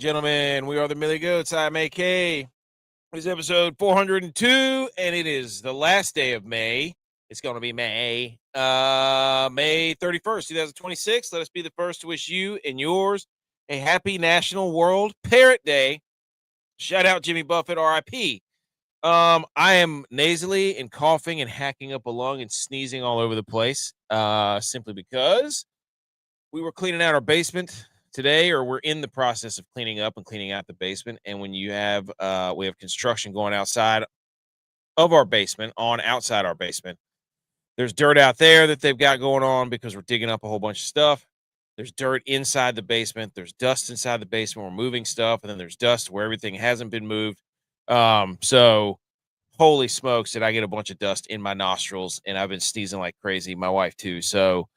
gentlemen, we are the Millie Goats. I'm AK. It's episode 402, and it is the last day of May. It's going to be May 31st, 2026. Let us be the first to wish you and yours a happy National World Parrot Day. Shout out Jimmy Buffett, RIP. I am nasally and coughing and hacking up a lung and sneezing all over the place, simply because we were cleaning out our basement today, or we're in the process of cleaning up and cleaning out the basement. And when you have, we have construction going outside of our basement, outside our basement, there's dirt out there that they've got going on because we're digging up a whole bunch of stuff. There's dirt inside the basement. There's dust inside the basement. We're moving stuff. And then there's dust where everything hasn't been moved. So holy smokes, did I get a bunch of dust in my nostrils, and I've been sneezing like crazy. My wife too. So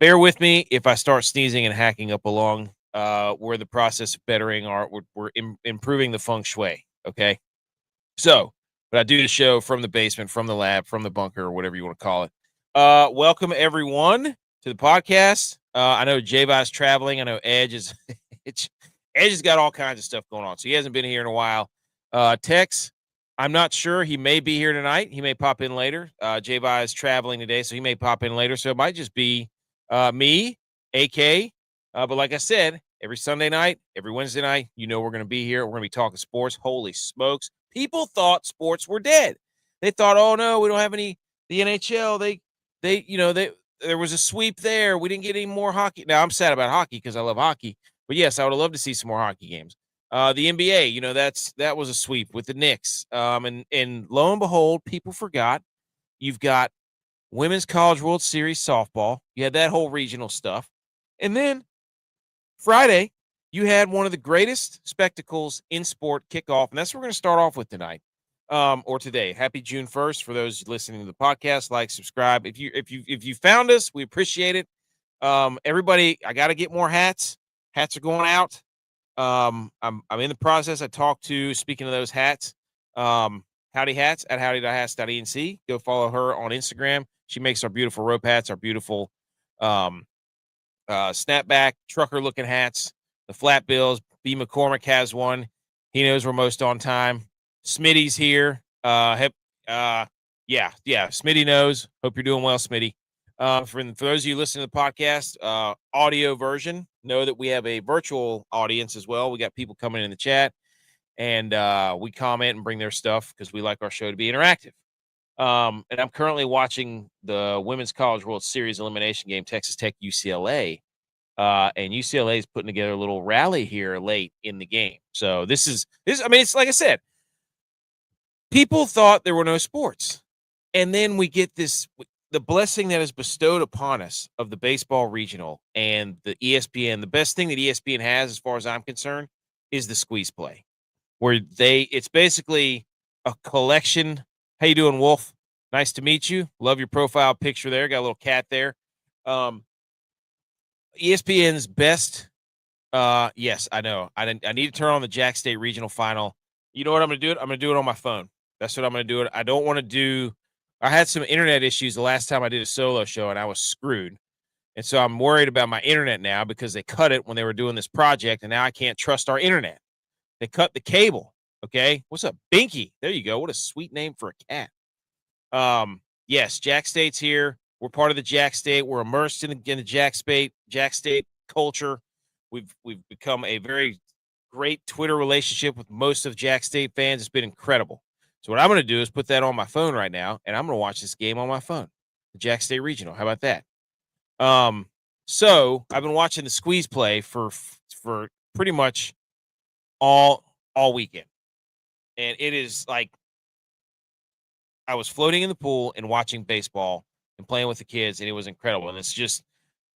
bear with me if I start sneezing and hacking up along. We're in the process of bettering we're improving the feng shui. Okay. So, but I do the show from the basement, from the lab, from the bunker, or whatever you want to call it. Welcome everyone to the podcast. I know G.U.Y.S traveling. I know Edge is, Edge has got all kinds of stuff going on. So he hasn't been here in a while. Tex, I'm not sure. He may be here tonight. He may pop in later. G.U.Y is traveling today, so he may pop in later. So it might just be me, AK. But like I said, every Sunday night, every Wednesday night, we're going to be here. We're going to be talking sports. Holy smokes. People thought sports were dead. They thought, oh no, we don't have any, the NHL, there was a sweep there. We didn't get any more hockey. Now I'm sad about hockey because I love hockey, but yes, I would have loved to see some more hockey games. The NBA, that was a sweep with the Knicks. And lo and behold, people forgot you've got Women's College World Series softball. You had that whole regional stuff. And then Friday, you had one of the greatest spectacles in sport kick off. And that's what we're going to start off with tonight, or today. Happy June 1st for those listening to the podcast. Like, subscribe. If you found us, we appreciate it. Everybody, I got to get more hats. Hats are going out. I'm in the process. I talked to, speaking of those hats, Howdy Hats at howdy.hats.enc. Go follow her on Instagram. She makes our beautiful rope hats, our beautiful snapback trucker looking hats, the flat bills. B McCormick has one. He knows we're most on time. Smitty's here. Yeah, Smitty knows. Hope you're doing well, Smitty. For those of you listening to the podcast, audio version, know that we have a virtual audience as well. We got people coming in the chat, and we comment and bring their stuff because we like our show to be interactive. And I'm currently watching the Women's College World Series elimination game, Texas Tech UCLA. And UCLA is putting together a little rally here late in the game. So this. I mean, it's like I said, people thought there were no sports. And then we get the blessing that is bestowed upon us of the baseball regional and the ESPN. The best thing that ESPN has, as far as I'm concerned, is the squeeze play, where it's basically a collection. How you doing, Wolf? Nice to meet you. Love your profile picture there. Got a little cat there. ESPN's best. Yes, I know. I need to turn on the Jack State Regional Final. You know what I'm going to do? I'm going to do it on my phone. That's what I'm going to do. I don't want to do. I had some internet issues the last time I did a solo show, and I was screwed. And so I'm worried about my internet now because they cut it when they were doing this project, and now I can't trust our internet. They cut the cable. Okay. What's up, Binky? There you go. What a sweet name for a cat. Yes, Jack State's here. We're part of the Jack State. We're immersed in the Jack State culture. We've become a very great Twitter relationship with most of Jack State fans. It's been incredible. So what I'm going to do is put that on my phone right now, and I'm going to watch this game on my phone, the Jack State Regional. How about that? So I've been watching the squeeze play for pretty much all weekend. And it is like I was floating in the pool and watching baseball and playing with the kids, and it was incredible. And it's just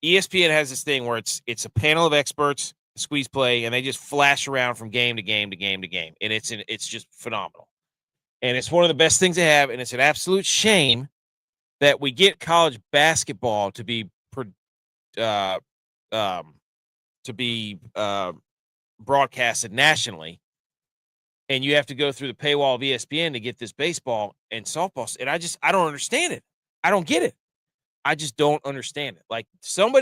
ESPN has this thing where it's a panel of experts, squeeze play, and they just flash around from game to game to game to game, and it's just phenomenal. And it's one of the best things they have, and it's an absolute shame that we get college basketball to be broadcasted nationally. And you have to go through the paywall of ESPN to get this baseball and softball. And I don't understand it. I don't get it. I just don't understand it. Like some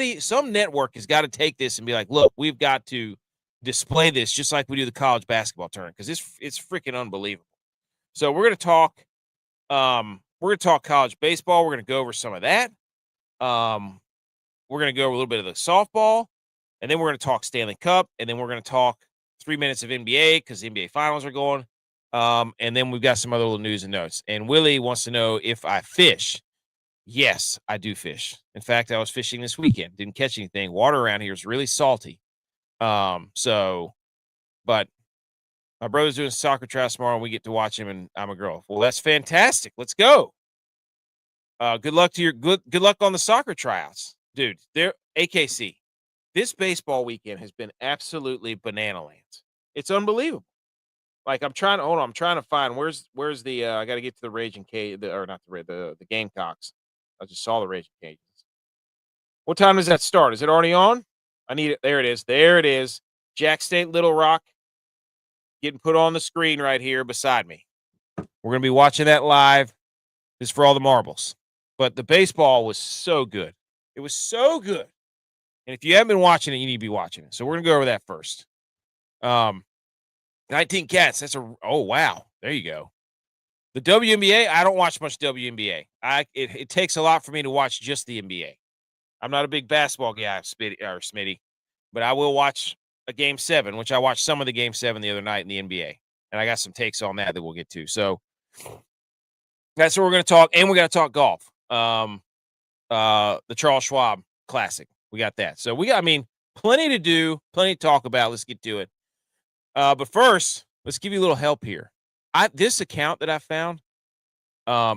network has got to take this and be like, look, we've got to display this just like we do the college basketball tournament because it's freaking unbelievable. So we're gonna talk college baseball. We're gonna go over some of that. We're gonna go over a little bit of the softball, and then we're gonna talk Stanley Cup, and then we're gonna talk 3 minutes of NBA because the NBA finals are going. And then we've got some other little news and notes. And Willie wants to know if I fish. Yes, I do fish. In fact, I was fishing this weekend. Didn't catch anything. Water around here is really salty. But my brother's doing soccer trials tomorrow, and we get to watch him, and I'm a girl. Well, that's fantastic. Let's go. Good luck to good luck on the soccer tryouts. Dude, they're AKC. This baseball weekend has been absolutely banana lands. It's unbelievable. Like I'm trying to find where's the I got to get to the Raging Cage or not the Gamecocks. I just saw the Raging Cages. What time does that start? Is it already on? I need it. There it is. There it is. Jack State Little Rock getting put on the screen right here beside me. We're going to be watching that live. This is for all the marbles. But the baseball was so good. It was so good. And if you haven't been watching it, you need to be watching it. So we're going to go over that first. 19 Cats. Oh, wow. There you go. The WNBA, I don't watch much WNBA. It takes a lot for me to watch just the NBA. I'm not a big basketball guy, Smitty, but I will watch a Game 7, which I watched some of the Game 7 the other night in the NBA. And I got some takes on that we'll get to. So that's what we're going to talk. And we got to talk golf. The Charles Schwab Classic. We got that. So plenty to do, plenty to talk about. Let's get to it. But first, let's give you a little help here. This account that I found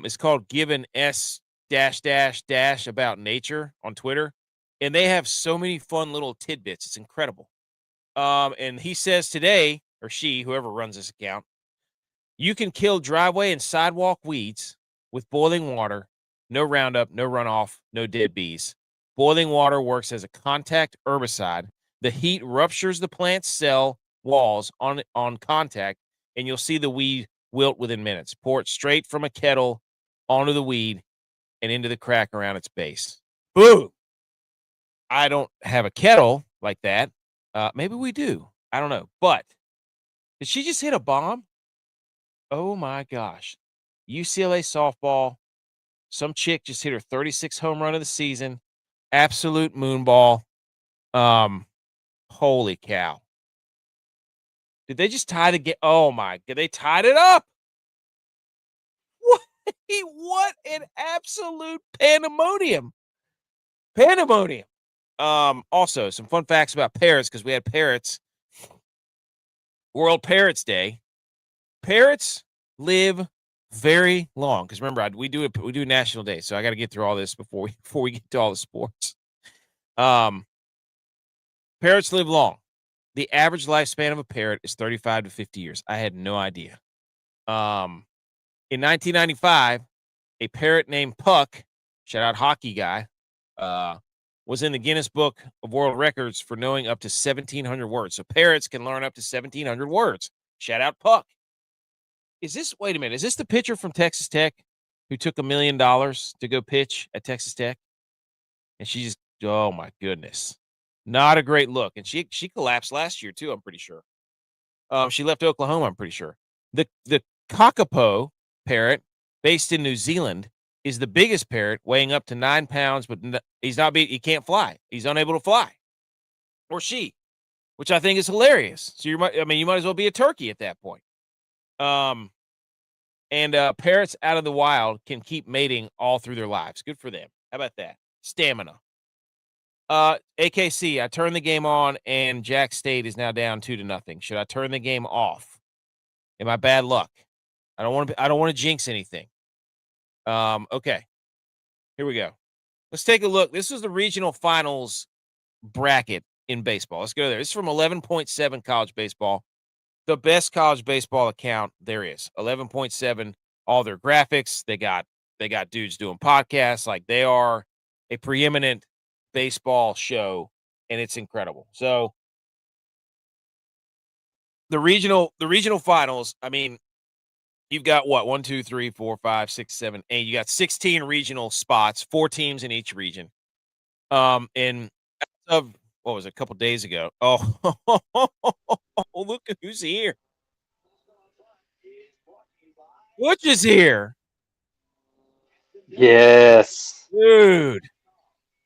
is called Given S -- about nature on Twitter, and they have so many fun little tidbits. It's incredible. And he says today, or she, whoever runs this account, you can kill driveway and sidewalk weeds with boiling water, no Roundup, no runoff, no dead bees. Boiling water works as a contact herbicide. The heat ruptures the plant's cell walls on contact, and you'll see the weed wilt within minutes. Pour it straight from a kettle onto the weed and into the crack around its base. Boom! I don't have a kettle like that. Maybe we do. I don't know. But did she just hit a bomb? Oh, my gosh. UCLA softball. Some chick just hit her 36th home run of the season. Absolute moonball. Holy cow. Did they just tie the game? Oh, my God. They tied it up. What an absolute pandemonium. Pandemonium. Also, some fun facts about parrots because we had parrots. World Parrots Day. Parrots live very long because remember we do National Day, so I got to get through all this before we get to all the sports. Parrots live long. The average lifespan of a parrot is 35 to 50 years. I had no idea. In 1995, a parrot named Puck, shout out hockey guy, was in the Guinness Book of World Records for knowing up to 1,700 words. So parrots can learn up to 1,700 words. Shout out Puck. Wait a minute, is this the pitcher from Texas Tech who took $1 million to go pitch at Texas Tech? And she just, oh my goodness. Not a great look. And she collapsed last year too, I'm pretty sure. She left Oklahoma, I'm pretty sure. The kakapo parrot, based in New Zealand, is the biggest parrot, weighing up to 9 pounds, but he can't fly. He's unable to fly. Or she, which I think is hilarious. So you might as well be a turkey at that point. Parrots out of the wild can keep mating all through their lives. Good for them. How about that? Stamina. AKC, I turned the game on and Jack State is now down 2-0. Should I turn the game off? Am I bad luck? I don't want to jinx anything. Okay. Here we go. Let's take a look. This is the regional finals bracket in baseball. Let's go there. This is from 11.7 college baseball. The best college baseball account there is. 11.7, all their graphics. They got dudes doing podcasts. Like they are a preeminent baseball show, and it's incredible. So the regional finals, you've got what? 1, 2, 3, 4, 5, 6, 7, 8. You got 16 regional spots, 4 teams in each region. And what was it, a couple days ago. Oh, look at who's here. Butch is here. Yes. Dude.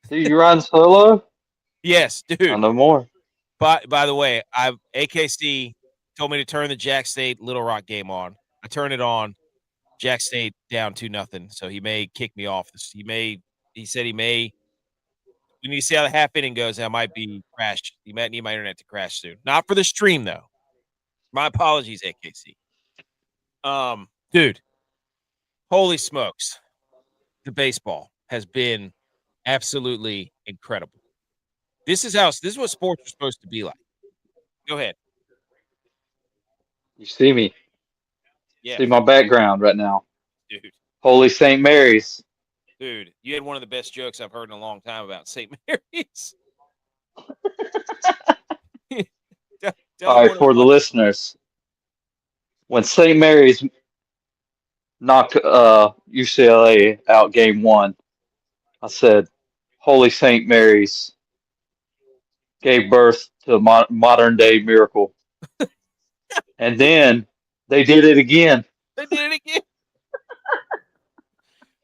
Dude, you riding solo? Yes, dude. No more. By the way, AKC told me to turn the Jack State Little Rock game on. I turned it on. Jack State down 2-0, so he may kick me off. He said he may. We need to see how the half inning goes. I might be crashed. You might need my internet to crash soon. Not for the stream though. My apologies, AKC. Dude, holy smokes. The baseball has been absolutely incredible. This is what sports are supposed to be like. Go ahead. You see me. Yeah, See my background right now. dude. Holy St. Mary's. Dude, you had one of the best jokes I've heard in a long time about St. Mary's. Tell All them right, what it for the was. listeners. When St. Mary's knocked UCLA out game one, I said, Holy St. Mary's gave birth to a modern day miracle. And then they did it again. They did it again.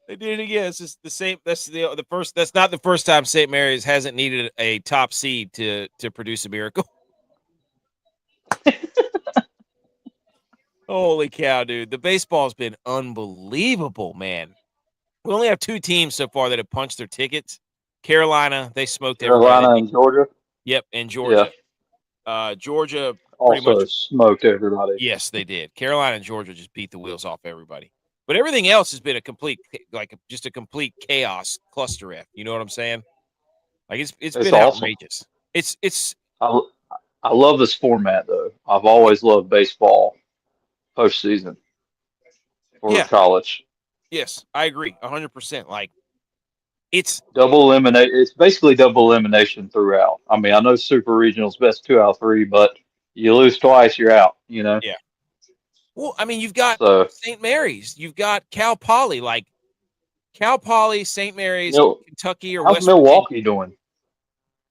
They did it again. It's just the same. That's the first. That's not the first time St. Mary's hasn't needed a top seed to produce a miracle. Holy cow, dude! The baseball's been unbelievable, man. We only have 2 teams so far that have punched their tickets. Carolina, they smoked everybody. Carolina and Georgia. Yep, and Yeah. Georgia. Georgia pretty Also much. smoked everybody. Yes, they did. Carolina and Georgia just beat the wheels off everybody. But everything else has been a complete, just a complete chaos cluster F. You know what I'm saying? Like it's It's been awesome. outrageous. It's I, I love this format though. I've always loved baseball postseason for yeah, college. yes, I agree 100%. Like it's Double eliminate. It's basically double elimination throughout. I mean, I know Super Regional's best 2 out of 3, but you lose twice, you're out. You know. yeah. Well, I mean, you've got So, St. Mary's, you've got Cal Poly, like Cal Poly, St. Mary's, Mil- Kentucky, or how's West Virginia. Milwaukee doing?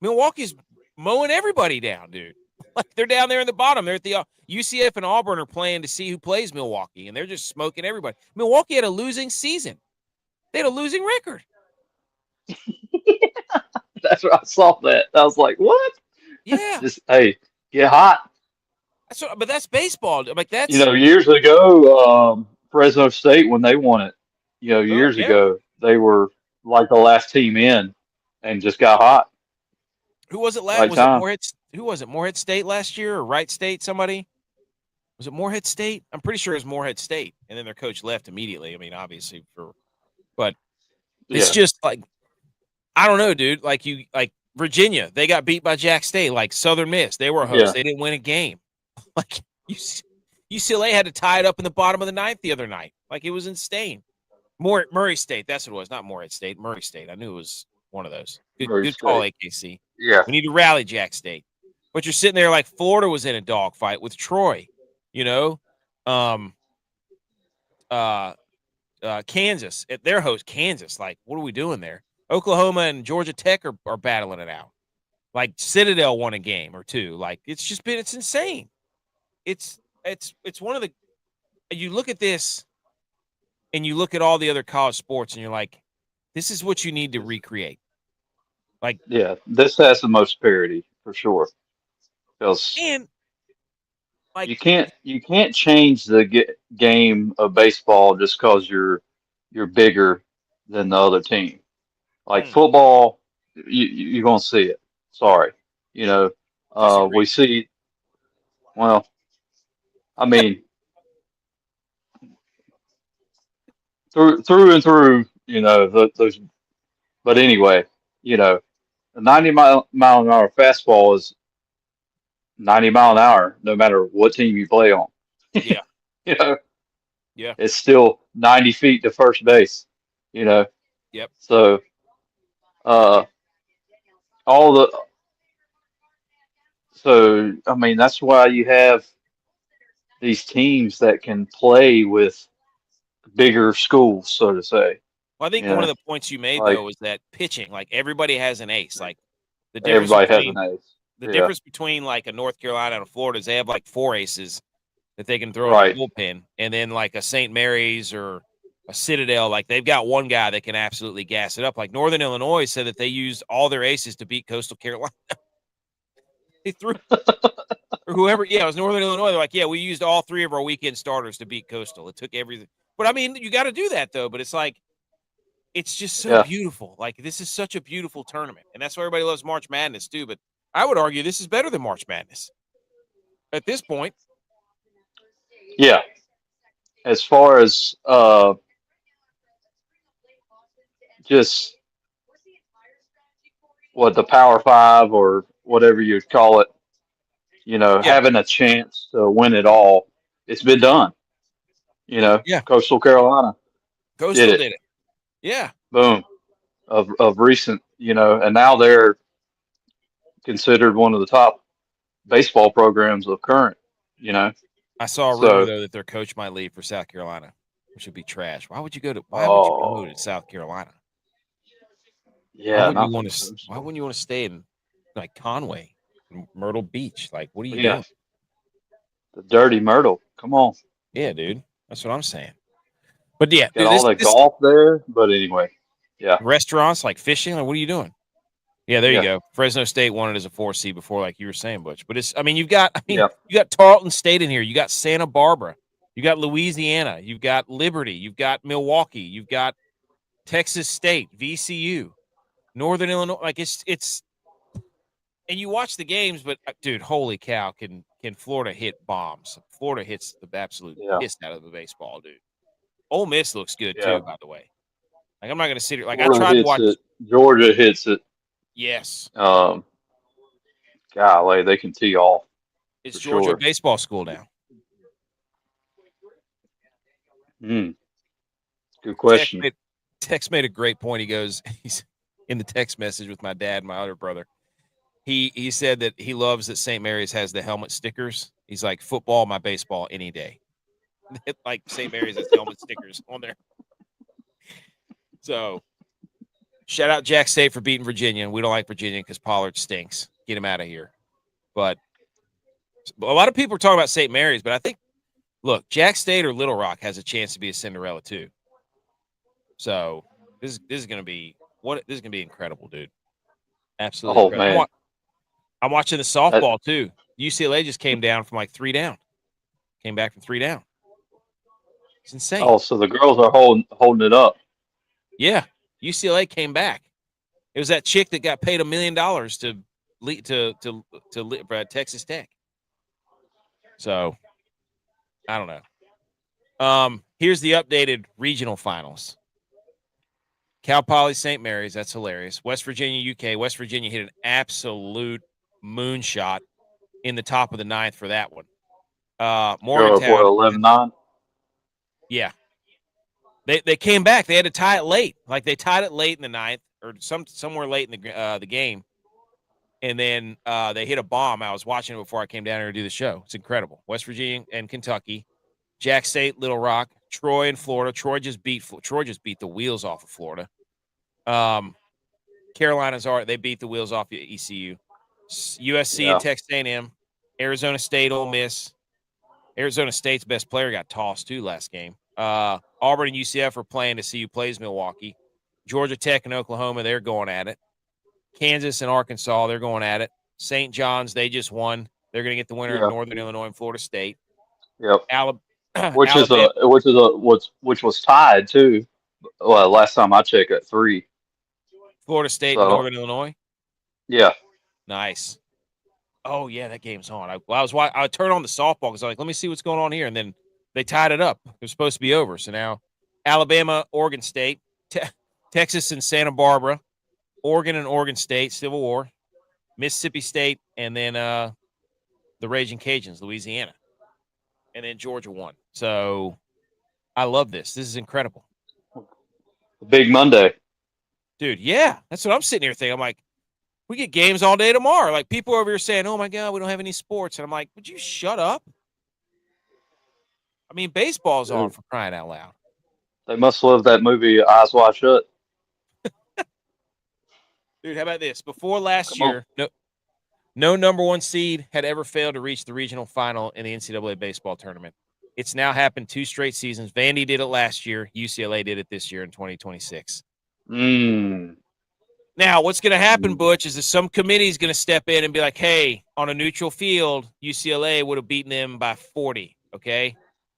Milwaukee's mowing everybody down, dude. Like they're down there in the bottom. They're at the UCF and Auburn are playing to see who plays Milwaukee, and they're just smoking everybody. Milwaukee had a losing season. They had a losing record. That's what I saw that. I was like, what? Yeah, Just hey, get hot. but that's baseball. Like You that's know, years ago, Fresno State when they won it, years yeah. ago, they were like the last team in and just got hot. Who was it last? Right Was it time. Morehead? Who was it? Morehead State last year or Wright State? Somebody was it Morehead State? I'm pretty sure it was Morehead State, and then their coach left immediately. I mean, obviously but it's Yeah. just like I don't know, dude. Like Virginia, they got beat by Jack State. Like Southern Miss, they were a host. Yeah. They didn't win a game. Like UCLA had to tie it up in the bottom of the ninth the other night. Like it was insane. Murray State, that's what it was. Not Morehead State. Murray State. I knew it was one of those. Murray Good call, State. AKC. Yeah. We need to rally Jack State. But you're sitting there like Florida was in a dogfight with Troy. You know, Kansas at their host. Kansas, like what are we doing there? Oklahoma and Georgia Tech are battling it out. Like Citadel won a game or 2. Like it's insane. It's one of the. You look at this, and you look at all the other college sports, and you're like, this is what you need to recreate. Like, Yeah. This has the most parity for sure. Because and like, you can't change the game of baseball just because you're bigger than the other team. Like football, you're gonna see it. Sorry, you know. We disagree. see. Well, I mean, through and through, those. But anyway, you know, a 90 mile an hour fastball is 90 mile an hour, no matter what team you play on. Yeah, You know, yeah, it's still 90 feet to first base. You know, yep. so uh, all the so I mean that's why you have these teams that can play with bigger schools, so to say. Well, I think You one of know, the points you made like though is that pitching, like everybody has an ace. Like The difference Everybody has between an ace. the Yeah. difference between like a North Carolina and a Florida is they have like 4 aces that they can throw in their Right. bullpen, and then like a St. Mary's or a Citadel, like they've got one guy that can absolutely gas it up. Like Northern Illinois said that they used all their aces to beat Coastal Carolina. They threw or whoever, yeah, it was Northern Illinois. They're like, yeah, we used all 3 of our weekend starters to beat Coastal. It took everything, but I mean, you got to do that though. But it's like it's just so Yeah. beautiful. Like this is such a beautiful tournament, and that's why everybody loves March Madness too. But I would argue this is better than March Madness at this point. Yeah. As far as just what the Power Five or whatever you'd call it, Yeah, having a chance to win it all, it's been done. yeah. Coastal Carolina did Coastal it. did it. Yeah, Boom. Of recent, and now they're considered one of the top baseball programs of current, you know. I saw a rumor So, though that their coach might leave for South Carolina, which would be trash. Why would you go to? Why would you go to oh, South Carolina? Why yeah, wouldn't you not for want to? Why Coastal. wouldn't you want to stay in like Conway, Myrtle Beach? Like, what are you Yeah, doing? the Dirty Myrtle. Come on. Yeah, dude. That's what I'm saying. But yeah, Got dude, all that this golf there. But anyway, yeah, restaurants like fishing. Like, what are you doing? Yeah, there you yeah, go. Fresno State won it as a 4C before, like you were saying, Butch. But it's, I mean, yeah, you got Tarleton State in here. You got Santa Barbara. You got Louisiana. You've got Liberty. You've got Milwaukee. You've got Texas State, VCU, Northern Illinois. Like it's, and you watch the games, but dude, holy cow, can Florida hit bombs? Florida hits the absolute yeah, piss out of the baseball, dude. Ole Miss looks good yeah. too, by the way. Like I'm not gonna sit here. Like I Florida tried to hits watch. it. Georgia hits it. Yes, Um, Golly, they can tee off it's for Georgia sure. baseball school now. Mm, good Tex question. made, Tex made a great point. He goes, he's in the text message with my dad, and my other brother. He said that he loves that St. Mary's has the helmet stickers. He's like, football, my baseball, any day. Like St. Mary's has helmet stickers on there. So shout out Jack State for beating Virginia. We don't like Virginia because Pollard stinks. Get him out of here. But a lot of people are talking about St. Mary's, but I think, look, Jack State or Little Rock has a chance to be a Cinderella too. So this is going to be this is going to be incredible, dude. Absolutely Oh incredible. man, I'm watching the that, softball too. UCLA just came down from like 3 down. Came back from 3 down. It's insane. oh, so the girls are holding it up. Yeah, UCLA came back. It was that chick that got paid $1 million to lead to Texas Tech. So I don't know. Here's the updated regional finals. Cal Poly St. Mary's, that's hilarious. West Virginia, UK. West Virginia hit an absolute moonshot in the top of the 9th for that one. Go up what Morgantown, 11-9. yeah. They came back. They had to tie it late. Like they tied it late in the 9th or somewhere late in the game. And then they hit a bomb. I was watching it before I came down here to do the show. It's incredible. West Virginia and Kentucky, Jack State, Little Rock, Troy and Florida. Troy just beat the wheels off of Florida. Carolinas they beat the wheels off of ECU. USC and Yeah, Texas A&M, Arizona State, Ole Miss. Arizona State's best player got tossed too last game. Auburn and UCF are playing to see who plays Milwaukee. Georgia Tech and Oklahoma, they're going at it. Kansas and Arkansas, they're going at it. St. John's, they just won. They're going to get the winner of yeah, Northern Illinois and Florida State. yep. Alabama, Which was tied too. Well, last time I checked at 3. Florida State and So Northern Illinois. yeah, Nice. Oh yeah, that game's on. I turned on the softball because I'm like, let me see what's going on here, and then they tied it up. It was supposed to be over, so now Alabama, Oregon State, Texas and Santa Barbara, Oregon and Oregon State, Civil War, Mississippi State, and then the Raging Cajuns, Louisiana, and then Georgia won. So I love this. This is incredible, big Monday. dude. Yeah, that's what I'm sitting here thinking. I'm like, we get games all day tomorrow. Like people over here saying, "Oh my God, we don't have any sports," and I'm like, "Would you shut up?" I mean, baseball's on for crying out loud. They must love that movie Eyes Wide Shut. Dude, how about this? Before last Come on. year, no number one seed had ever failed to reach the regional final in the NCAA baseball tournament. It's now happened 2 straight seasons. Vandy did it last year. UCLA did it this year in 2026. Now, what's going to happen, Butch, is that some committee is going to step in and be like, hey, on a neutral field, UCLA would have beaten them by 40, okay?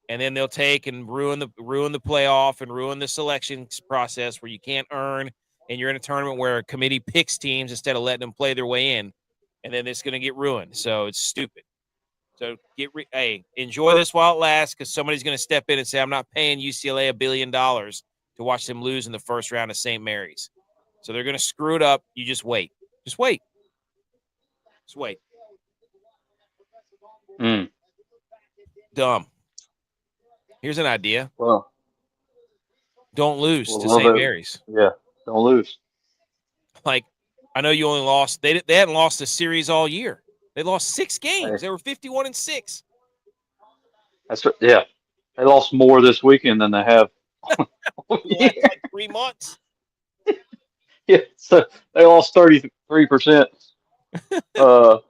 And then they'll take and ruin the playoff and ruin the selection process where you can't earn, and you're in a tournament where a committee picks teams instead of letting them play their way in, and then it's going to get ruined. So it's stupid. So enjoy this while it lasts, because somebody's going to step in and say, I'm not paying UCLA $1 billion to watch them lose in the first round of St. Mary's. So they're going to screw it up. You just wait. Just wait. Just wait. Dumb. Here's an idea. Well, don't lose to St. Mary's. Yeah, don't lose. Like, I know you only lost. They hadn't lost a series all year. They lost 6 games. They were 51-6. That's right. Yeah, they lost more this weekend than they have. Like 3 months. Yeah, so they lost 33% of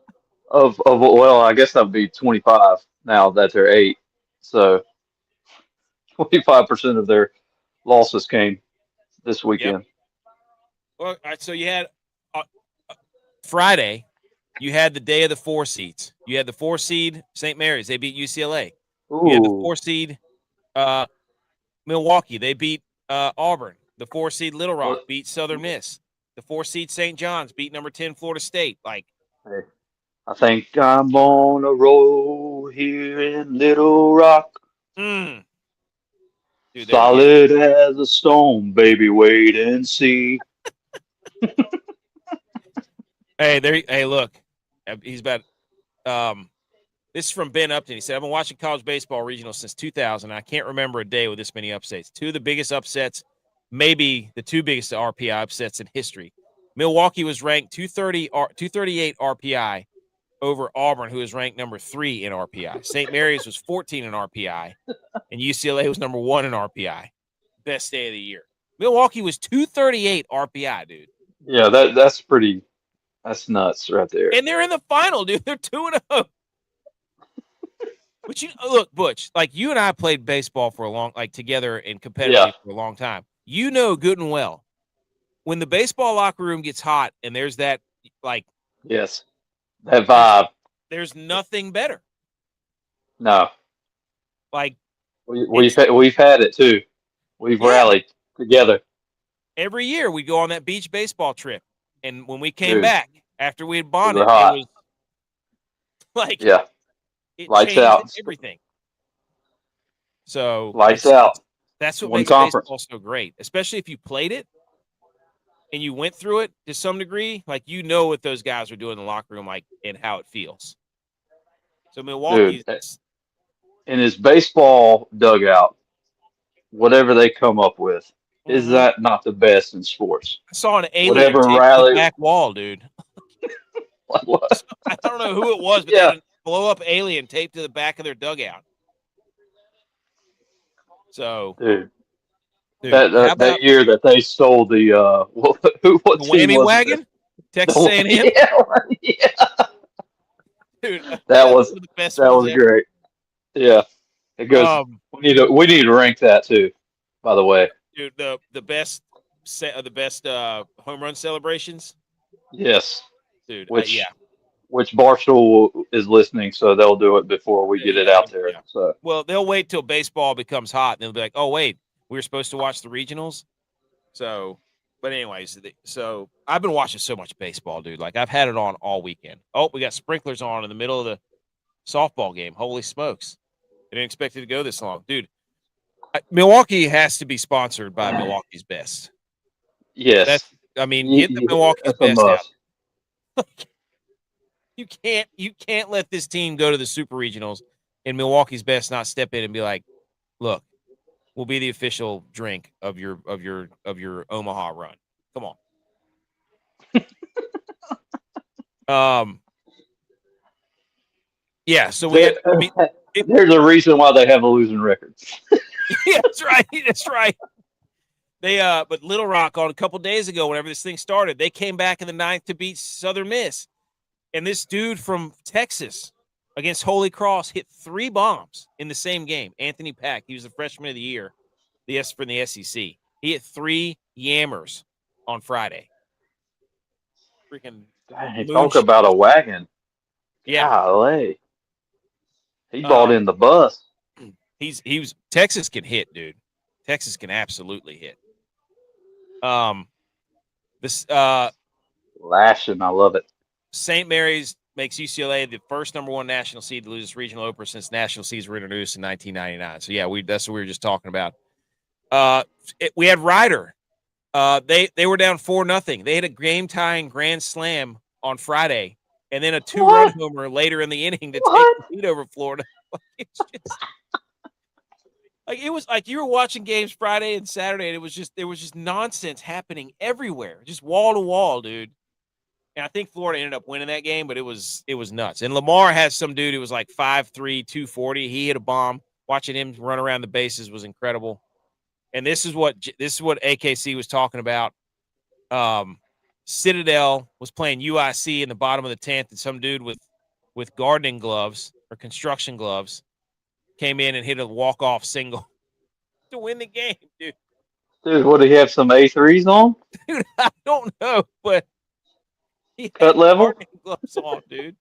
well, I guess that would be 25 now that they're 8. So 25% of their losses came this weekend. Yep. Well, all right, so you had Friday, you had the day of the 4 seeds. You had the 4 seed St. Mary's. They beat UCLA. Ooh. You had the 4 seed Milwaukee. They beat Auburn. The 4 seed Little Rock beat Southern Miss. The 4 seed St. John's beat number 10 Florida State. Like, I think I'm on a roll here in Little Rock. Dude, solid as a stone, baby. Wait and see. Hey, look. He's about this is from Ben Upton. He said, I've been watching college baseball regional since 2000. I can't remember a day with this many upsets. 2 of the biggest upsets, maybe the 2 biggest RPI upsets in history. Milwaukee was ranked 238 RPI over Auburn, who is ranked number 3 in RPI. St. Mary's was 14 in RPI, and UCLA was number 1 in RPI. Best day of the year. Milwaukee was 238 RPI, dude. Yeah, that's pretty. That's nuts right there. And they're in the final, dude. They're 2-0. But look, Butch, like you and I played baseball for together and competitively for a long time. You know good and well, when the baseball locker room gets hot and there's that, yes, that vibe. There's nothing better. No, like we've had it too. We've rallied together. Every year we go on that beach baseball trip, and when we came back after we had bonded, it was like it lights changed out everything. So lights out. That's what makes baseball so great, especially if you played it and you went through it to some degree. Like, you know what those guys are doing in the locker room, and how it feels. So Milwaukee, in his baseball dugout, whatever they come up with, is that not the best in sports? I saw an alien tape to the back wall, dude. Like what? I don't know who it was, but they had a blow-up alien taped to the back of their dugout. So, dude that year that they stole the what whammy wagon, Texas A&M. Yeah. Dude, that was the best. That was great. Yeah, it goes. We need to rank that too. By the way, dude, the best home run celebrations. Yes, dude. Which Barstool is listening, so they'll do it before we get it out there. Yeah. So, well, they'll wait till baseball becomes hot, and they'll be like, "Oh, wait, we were supposed to watch the regionals." So, but anyways, so I've been watching so much baseball, dude. Like, I've had it on all weekend. Oh, we got sprinklers on in the middle of the softball game. Holy smokes! I didn't expect it to go this long, dude. Milwaukee has to be sponsored by Milwaukee's Best. Yes, get the Milwaukee's Best out. You can't let this team go to the Super Regionals and Milwaukee's Best not step in and be like, "Look, we'll be the official drink of your Omaha run." Come on. Yeah. So there's a reason why they have a losing record. Yeah, that's right. That's right. But Little Rock on a couple days ago, whenever this thing started, they came back in the ninth to beat Southern Miss. And this dude from Texas against Holy Cross hit 3 bombs in the same game. Anthony Pack, he was the freshman of the year, from the SEC. He hit 3 yammers on Friday. Freaking Dang, talk moonshot. about a wagon. Yeah. Golly. He bought in the bus. Texas can hit, dude. Texas can absolutely hit. This Lashing, I love it. St. Mary's makes UCLA the first number 1 national seed to lose its regional opener since national seeds were introduced in 1999. So yeah, that's what we were just talking about. We had Ryder. They were down 4-0. They had a game tying grand slam on Friday, and then a 2-run homer later in the inning to take the lead over Florida. It's just like it was like you were watching games Friday and Saturday, and there was just nonsense happening everywhere, just wall to wall, dude. And I think Florida ended up winning that game, but it was nuts. And Lamar had some dude who was like 5'3", 240. He hit a bomb. Watching him run around the bases was incredible. And this is what AKC was talking about. Citadel was playing U.I.S in the bottom of the 10th, and some dude with gardening gloves or construction gloves came in and hit a walk-off single to win the game, dude. Dude, would he have some A3s on? Dude, I don't know, but he Cut had level? gardening gloves on, dude.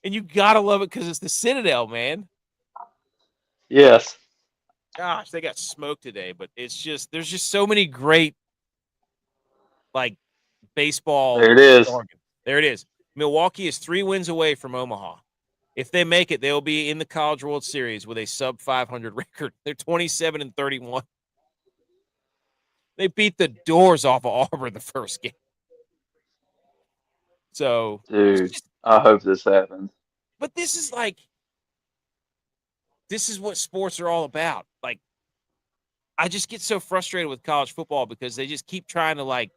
And you gotta love it because it's the Citadel, man. Yes. Gosh, they got smoked today, but there's just so many great like baseball. There it is. There it is. Milwaukee is 3 wins away from Omaha. If they make it, they'll be in the College World Series with a sub 500 record. They're 27-31. They beat the doors off of Auburn the first game. So, dude, I hope this happens. But this is what sports are all about. Like, I just get so frustrated with college football because they just keep trying to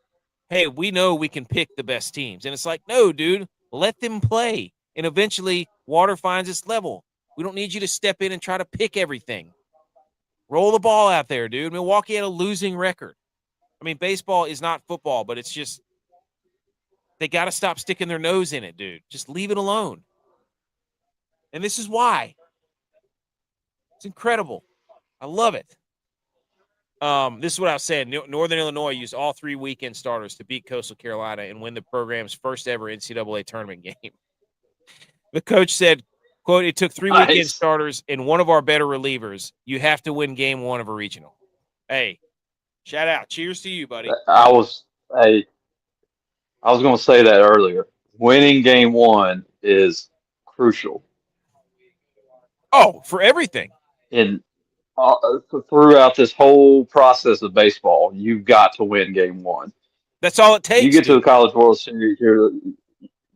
hey, we know we can pick the best teams. And it's like, no, dude, let them play. And eventually water finds its level. We don't need you to step in and try to pick everything. Roll the ball out there, dude. Milwaukee had a losing record. I mean, baseball is not football, but it's just they got to stop sticking their nose in it, dude. Just leave it alone. And this is why. It's incredible. I love it. This is what I was saying. Northern Illinois used all 3 weekend starters to beat Coastal Carolina and win the program's first ever NCAA tournament game. The coach said, quote, "It took 3 weekend starters and one of our better relievers. You have to win game 1 of a regional." Hey, shout out. Cheers to you, buddy. I was going to say that earlier. Winning game 1 is crucial. Oh, for everything. Throughout this whole process of baseball, you've got to win game 1. That's all it takes. You get to the College World Series, you're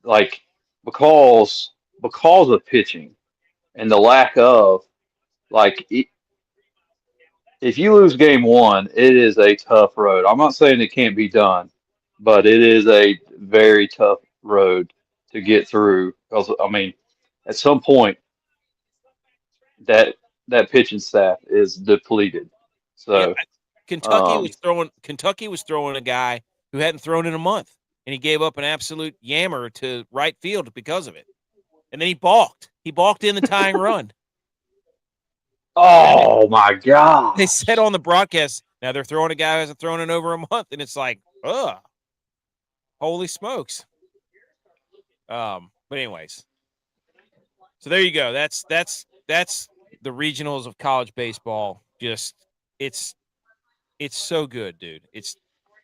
like because of pitching and the lack of if you lose game 1, it is a tough road. I'm not saying it can't be done, but it is a very tough road to get through because I mean, at some point that pitching staff is depleted. So yeah, Kentucky was throwing a guy who hadn't thrown in a month, and he gave up an absolute yammer to right field because of it. And then he balked. He balked in the tying run. Oh my God! They said on the broadcast, now they're throwing a guy who hasn't thrown in over a month, and it's like, ugh, holy smokes. But anyways, so there you go. That's the regionals of college baseball. Just it's so good, dude. It's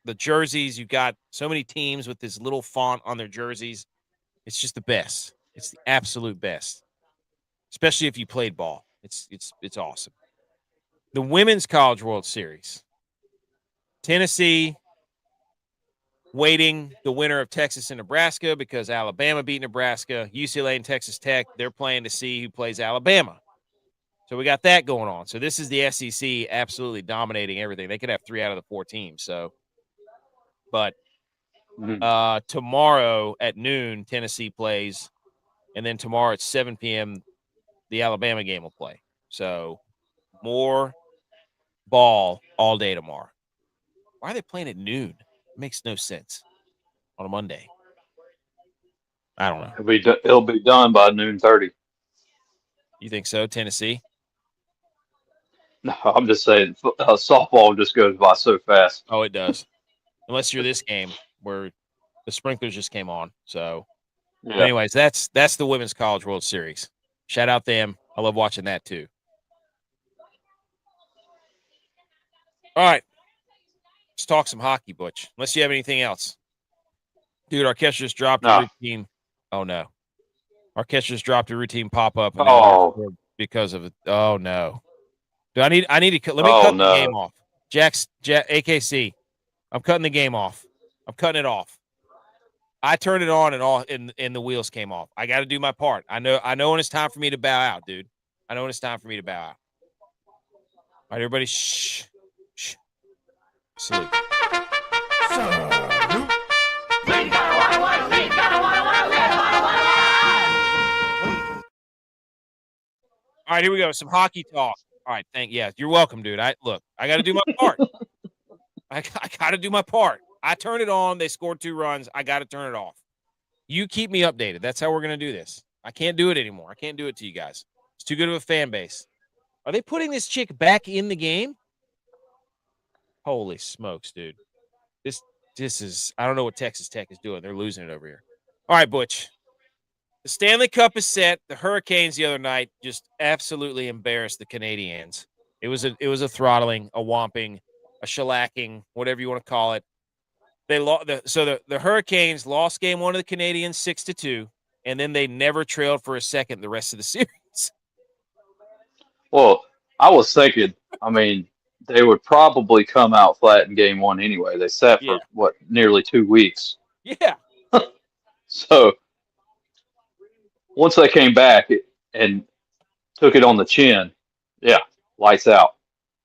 the jerseys. You got so many teams with this little font on their jerseys. It's just the best. It's the absolute best, especially if you played ball. It's awesome. The Women's College World Series. Tennessee waiting the winner of Texas and Nebraska because Alabama beat Nebraska. UCLA and Texas Tech, they're playing to see who plays Alabama. So we got that going on. So this is the SEC absolutely dominating everything. They could have 3 out of the 4 teams. So, but tomorrow at noon, Tennessee plays. And then tomorrow at 7 p.m., the Alabama game will play. So more ball all day tomorrow. Why are they playing at noon? It makes no sense on a Monday. I don't know. It'll be done by 12:30. You think so, Tennessee? No, I'm just saying, softball just goes by so fast. Oh, it does. Unless you're this game where the sprinklers just came on. So, Yeah. anyways, that's the Women's College World Series. Shout out them. I love watching that too. All right. Let's talk some hockey, Butch. Unless you have anything else. Dude, our catcher just dropped a routine. Oh, no. Our catcher just dropped a routine pop-up, and they lost because of it. Oh, no. Dude, I need to – let me cut the game off. AKC, I'm cutting the game off. I'm cutting it off. I turned it on and the wheels came off. I got to do my part. I know when it's time for me to bow out, dude. I know when it's time for me to bow out. All right, everybody, shh. Salute. All right, here we go. Some hockey talk. All right, you're welcome, dude. I got to do my part. I got to do my part. I turned it on. They scored 2 runs. I got to turn it off. You keep me updated. That's how we're going to do this. I can't do it anymore. I can't do it to you guys. It's too good of a fan base. Are they putting this chick back in the game? Holy smokes, dude. This is – I don't know what Texas Tech is doing. They're losing it over here. All right, Butch. The Stanley Cup is set. The Hurricanes the other night just absolutely embarrassed the Canadians. It was a throttling, a whomping, a shellacking, whatever you want to call it. They lost. The Hurricanes lost game 1 of the Canadians 6-2, and then they never trailed for a second the rest of the series. Well, I was thinking, they would probably come out flat in game 1 anyway. They sat for nearly 2 weeks. Yeah. So once they came back and took it on the chin, lights out.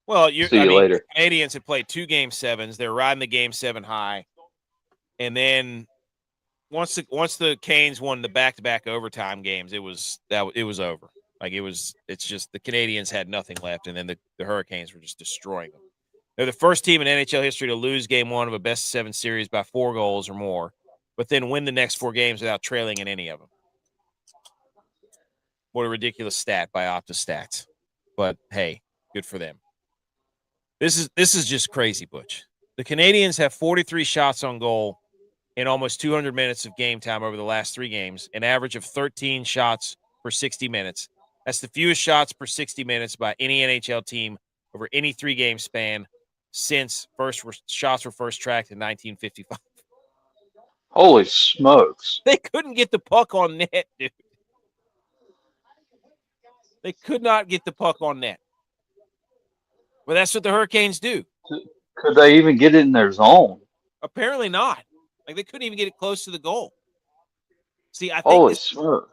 Well, see you later. The Canadians had played 2 game 7s. They're riding the game 7 high, and then once the Canes won the back-to-back overtime games, it was over. It's just the Canadians had nothing left, and then the Hurricanes were just destroying them. They're the first team in NHL history to lose game 1 of a best-of-7 series by 4 goals or more, but then win the next 4 games without trailing in any of them. What a ridiculous stat by OptaStats. But hey, good for them. This is just crazy, Butch. The Canadians have 43 shots on goal in almost 200 minutes of game time over the last 3 games, an average of 13 shots per 60 minutes. That's the fewest shots per 60 minutes by any NHL team over any 3-game span since shots were first tracked in 1955. Holy smokes. They couldn't get the puck on net, dude. They could not get the puck on net. Well, that's what the Hurricanes do. Could they even get it in their zone? Apparently not. They couldn't even get it close to the goal. See, I think holy smokes.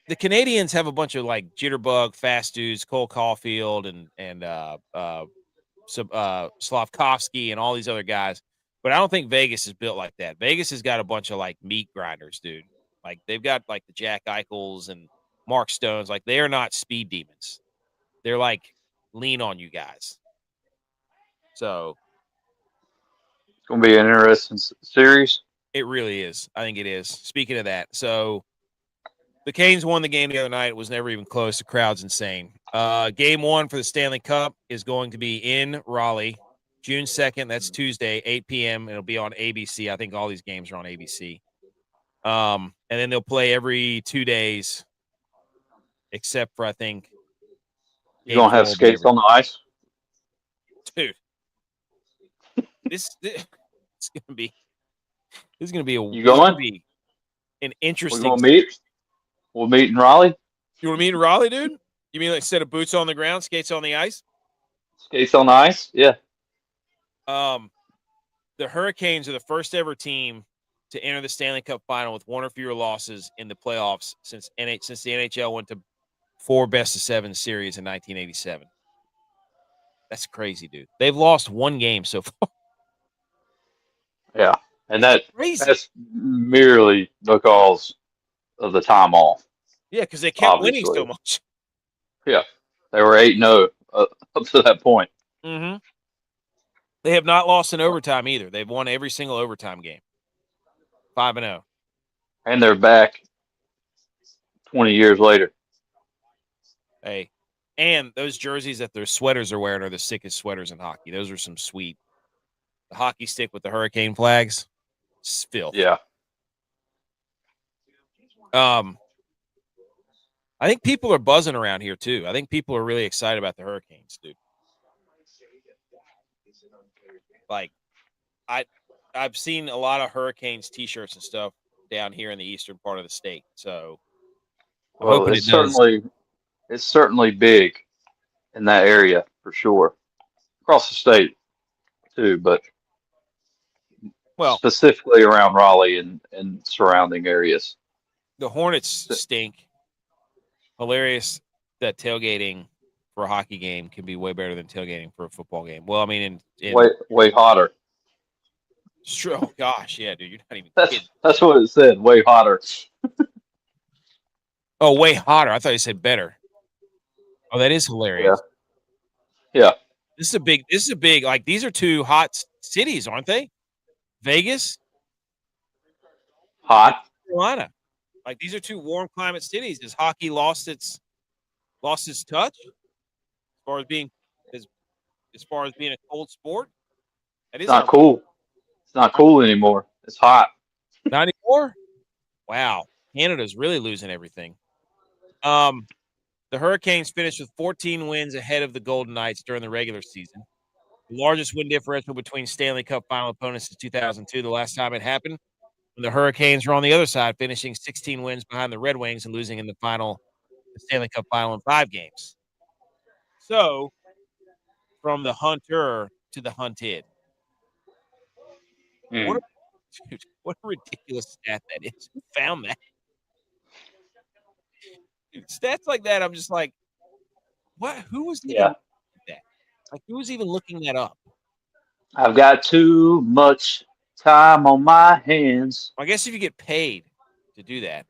The Canadians have a bunch of jitterbug, fast dudes, Cole Caulfield and Slavkovsky and all these other guys. But I don't think Vegas is built like that. Vegas has got a bunch of meat grinders, dude. They've got the Jack Eichels and Mark Stones. They are not speed demons. They're lean on you guys. So it's going to be an interesting series. It really is. I think it is. Speaking of that, so the Canes won the game the other night. It was never even close. The crowd's insane. Game 1 for the Stanley Cup is going to be in Raleigh, June 2nd. That's Tuesday, 8 p.m. It'll be on ABC. I think all these games are on ABC. And then they'll play every 2 days, except for, I think, you don't have skates on the ice? Dude. This is gonna be an interesting. We're gonna meet. We'll meet in Raleigh. You want to meet in Raleigh, dude? You mean instead of boots on the ground, skates on the ice? Skates on the ice, yeah. The Hurricanes are the first ever team to enter the Stanley Cup final with 1 or fewer losses in the playoffs since the NHL went to 4 best-of-7 series in 1987. That's crazy, dude. They've lost 1 game so far. Yeah, and that's merely because of the time off. Yeah, because they kept winning so much. Yeah, they were 8-0 up to that point. Mm-hmm. They have not lost in overtime either. They've won every single overtime game. 5-0. And they're back 20 years later. Hey, and those jerseys that their sweaters are wearing are the sickest sweaters in hockey. Those are some sweet. The hockey stick with the hurricane flags, it's filth. Yeah. I think people are buzzing around here too. I think people are really excited about the Hurricanes, dude. Like, I've seen a lot of Hurricanes T-shirts and stuff down here in the eastern part of the state. So I'm Well, hoping it does. it's certainly big in that area for sure. Across the state too, but Well, specifically around Raleigh and surrounding areas. the Hornets stink. Hilarious that tailgating for a hockey game can be way better than tailgating for a football game. Well, I mean, Way hotter. Oh gosh, yeah, dude, you're not even kidding. That's what it said. Way hotter. Oh, way hotter. I thought you said better. Oh, that is hilarious. Yeah. This is a big, like, these are two hot cities, aren't they? Vegas, Hot. Carolina. Like, these are two warm climate cities. Has hockey lost its touch as far as being a cold sport? That is It's not cool. It's not cool anymore. It's hot. Not anymore? Wow. Canada's really losing everything. The Hurricanes finished with 14 wins ahead of the Golden Knights during the regular season. The largest win differential between Stanley Cup final opponents since 2002, the last time it happened, when the Hurricanes were on the other side, finishing 16 wins behind the Red Wings and losing in the Stanley Cup final in 5 games. So, from the hunter to the hunted. Mm. What a ridiculous stat that is. Who found that? Dude, stats like that, I'm just like, what? Who was even looking at that? Like, who was even looking that up? I've got too much time on my hands. I guess if you get paid to do that.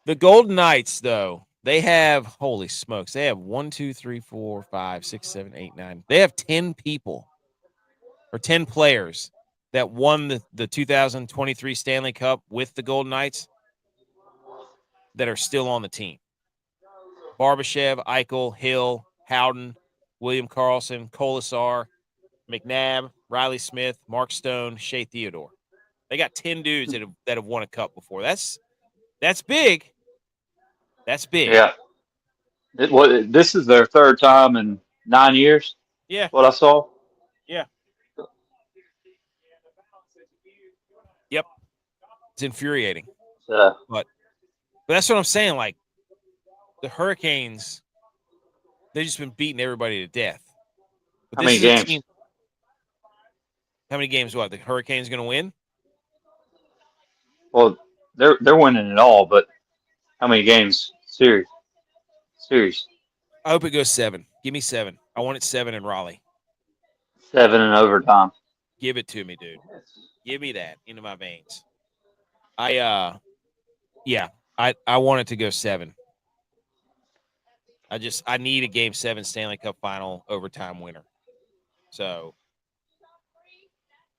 The Golden Knights, though, they have, holy smokes, they have 1, 2, 3, 4, 5, 6, 7, 8, 9. They have 10 people or 10 players that won the 2023 Stanley Cup with the Golden Knights that are still on the team. Barbashev, Eichel, Hill, Howden, William Karlsson, Kolasar, McNabb, Riley Smith, Mark Stone, Shea Theodore. They got 10 dudes that have won a cup before. That's big. That's big. Yeah. This is their third time in 9 years. Yeah. What I saw. Yeah. Yep. It's infuriating. But that's what I'm saying. Like, the Hurricanes, they've just been beating everybody to death. But how many games? How many games? What the Hurricanes going to win? Well, they're winning it all, but how many games? Series. I hope it goes 7. Give me 7. I want it 7 in Raleigh. 7 in overtime. Give it to me, dude. Give me that into my veins. I want it to go 7. I need a game 7 Stanley Cup final overtime winner. So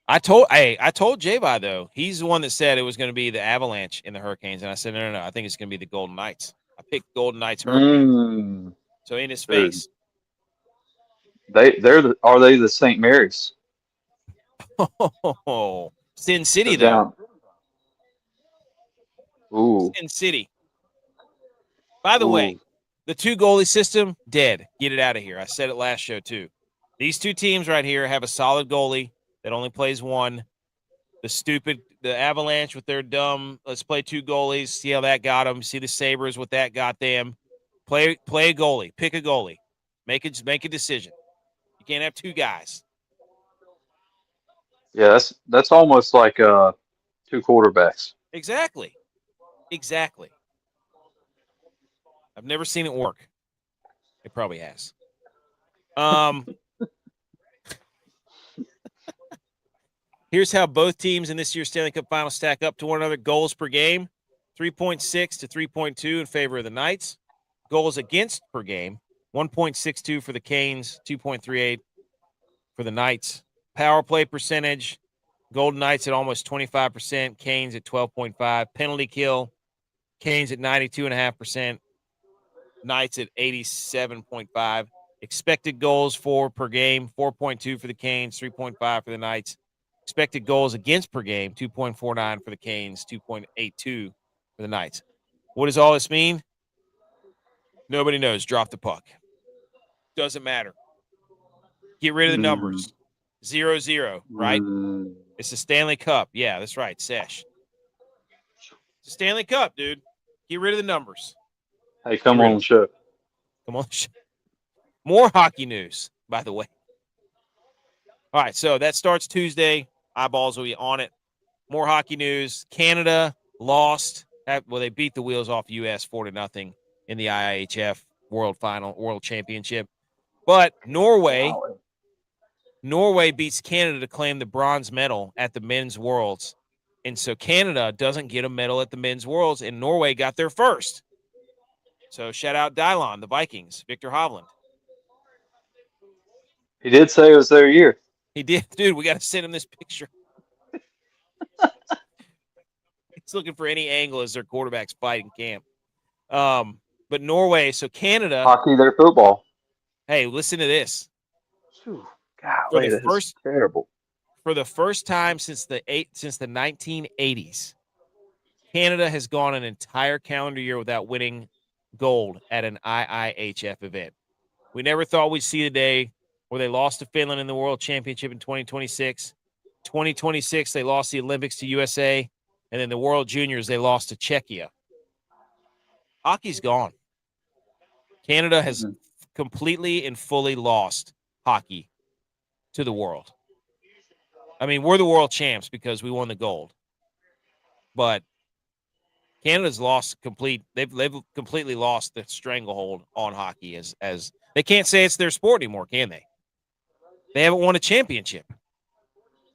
I told J.U.Y.S, though, he's the one that said it was going to be the Avalanche in the Hurricanes, and I said no, I think it's going to be the Golden Knights. I picked Golden Knights Hurricanes. So in his face, are they the St. Mary's? Oh, Sin City though. Ooh. Sin City. By the way, the 2 goalie system, dead. Get it out of here. I said it last show too. These 2 teams right here have a solid goalie that only plays 1. The Avalanche with their dumb, let's play 2 goalies, see how that got them. See the Sabres, what that got them. Play a goalie. Pick a goalie. Make a decision. You can't have 2 guys. Yeah, that's almost like 2 quarterbacks. Exactly. I've never seen it work. It probably has. Here's how both teams in this year's Stanley Cup final stack up to one another. Goals per game, 3.6 to 3.2 in favor of the Knights. Goals against per game, 1.62 for the Canes, 2.38 for the Knights. Power play percentage, Golden Knights at almost 25%, Canes at 12.5. Penalty kill, Canes at 92.5%, Knights at 87.5. Expected goals for per game, 4.2 for the Canes, 3.5 for the Knights. Expected goals against per game, 2.49 for the Canes, 2.82 for the Knights. What does all this mean? Nobody knows. Drop the puck. Doesn't matter. Get rid of the numbers. 0-0, right? It's the Stanley Cup. Yeah, that's right. Sesh. It's the Stanley Cup, dude. Get rid of the numbers. Hey, come on the show. Come on. More hockey news, by the way. All right, so that starts Tuesday. Eyeballs will be on it. More hockey news. Canada lost. Well, they beat the wheels off U.S. 4-0 in the IIHF World Championship. But Norway beats Canada to claim the bronze medal at the men's worlds. And so Canada doesn't get a medal at the men's worlds, and Norway got their first. So shout out Dylon, the Vikings, Victor Hovland. He did say it was their year. He did. Dude, we got to send him this picture. He's looking for any angle as their quarterback's fighting camp. But Norway, so Canada. Hockey, their football. Hey, listen to this. Golly, that's terrible. For the first time since the 1980s, Canada has gone an entire calendar year without winning gold at an IIHF event. We never thought we'd see the day where they lost to Finland in the World Championship in 2026. 2026, they lost the Olympics to USA. And then the World Juniors, they lost to Czechia. Hockey's gone. Canada has completely and fully lost hockey to the world. I mean, we're the world champs because we won the gold. But Canada's lost they've completely lost the stranglehold on hockey as they can't say it's their sport anymore, can they? They haven't won a championship.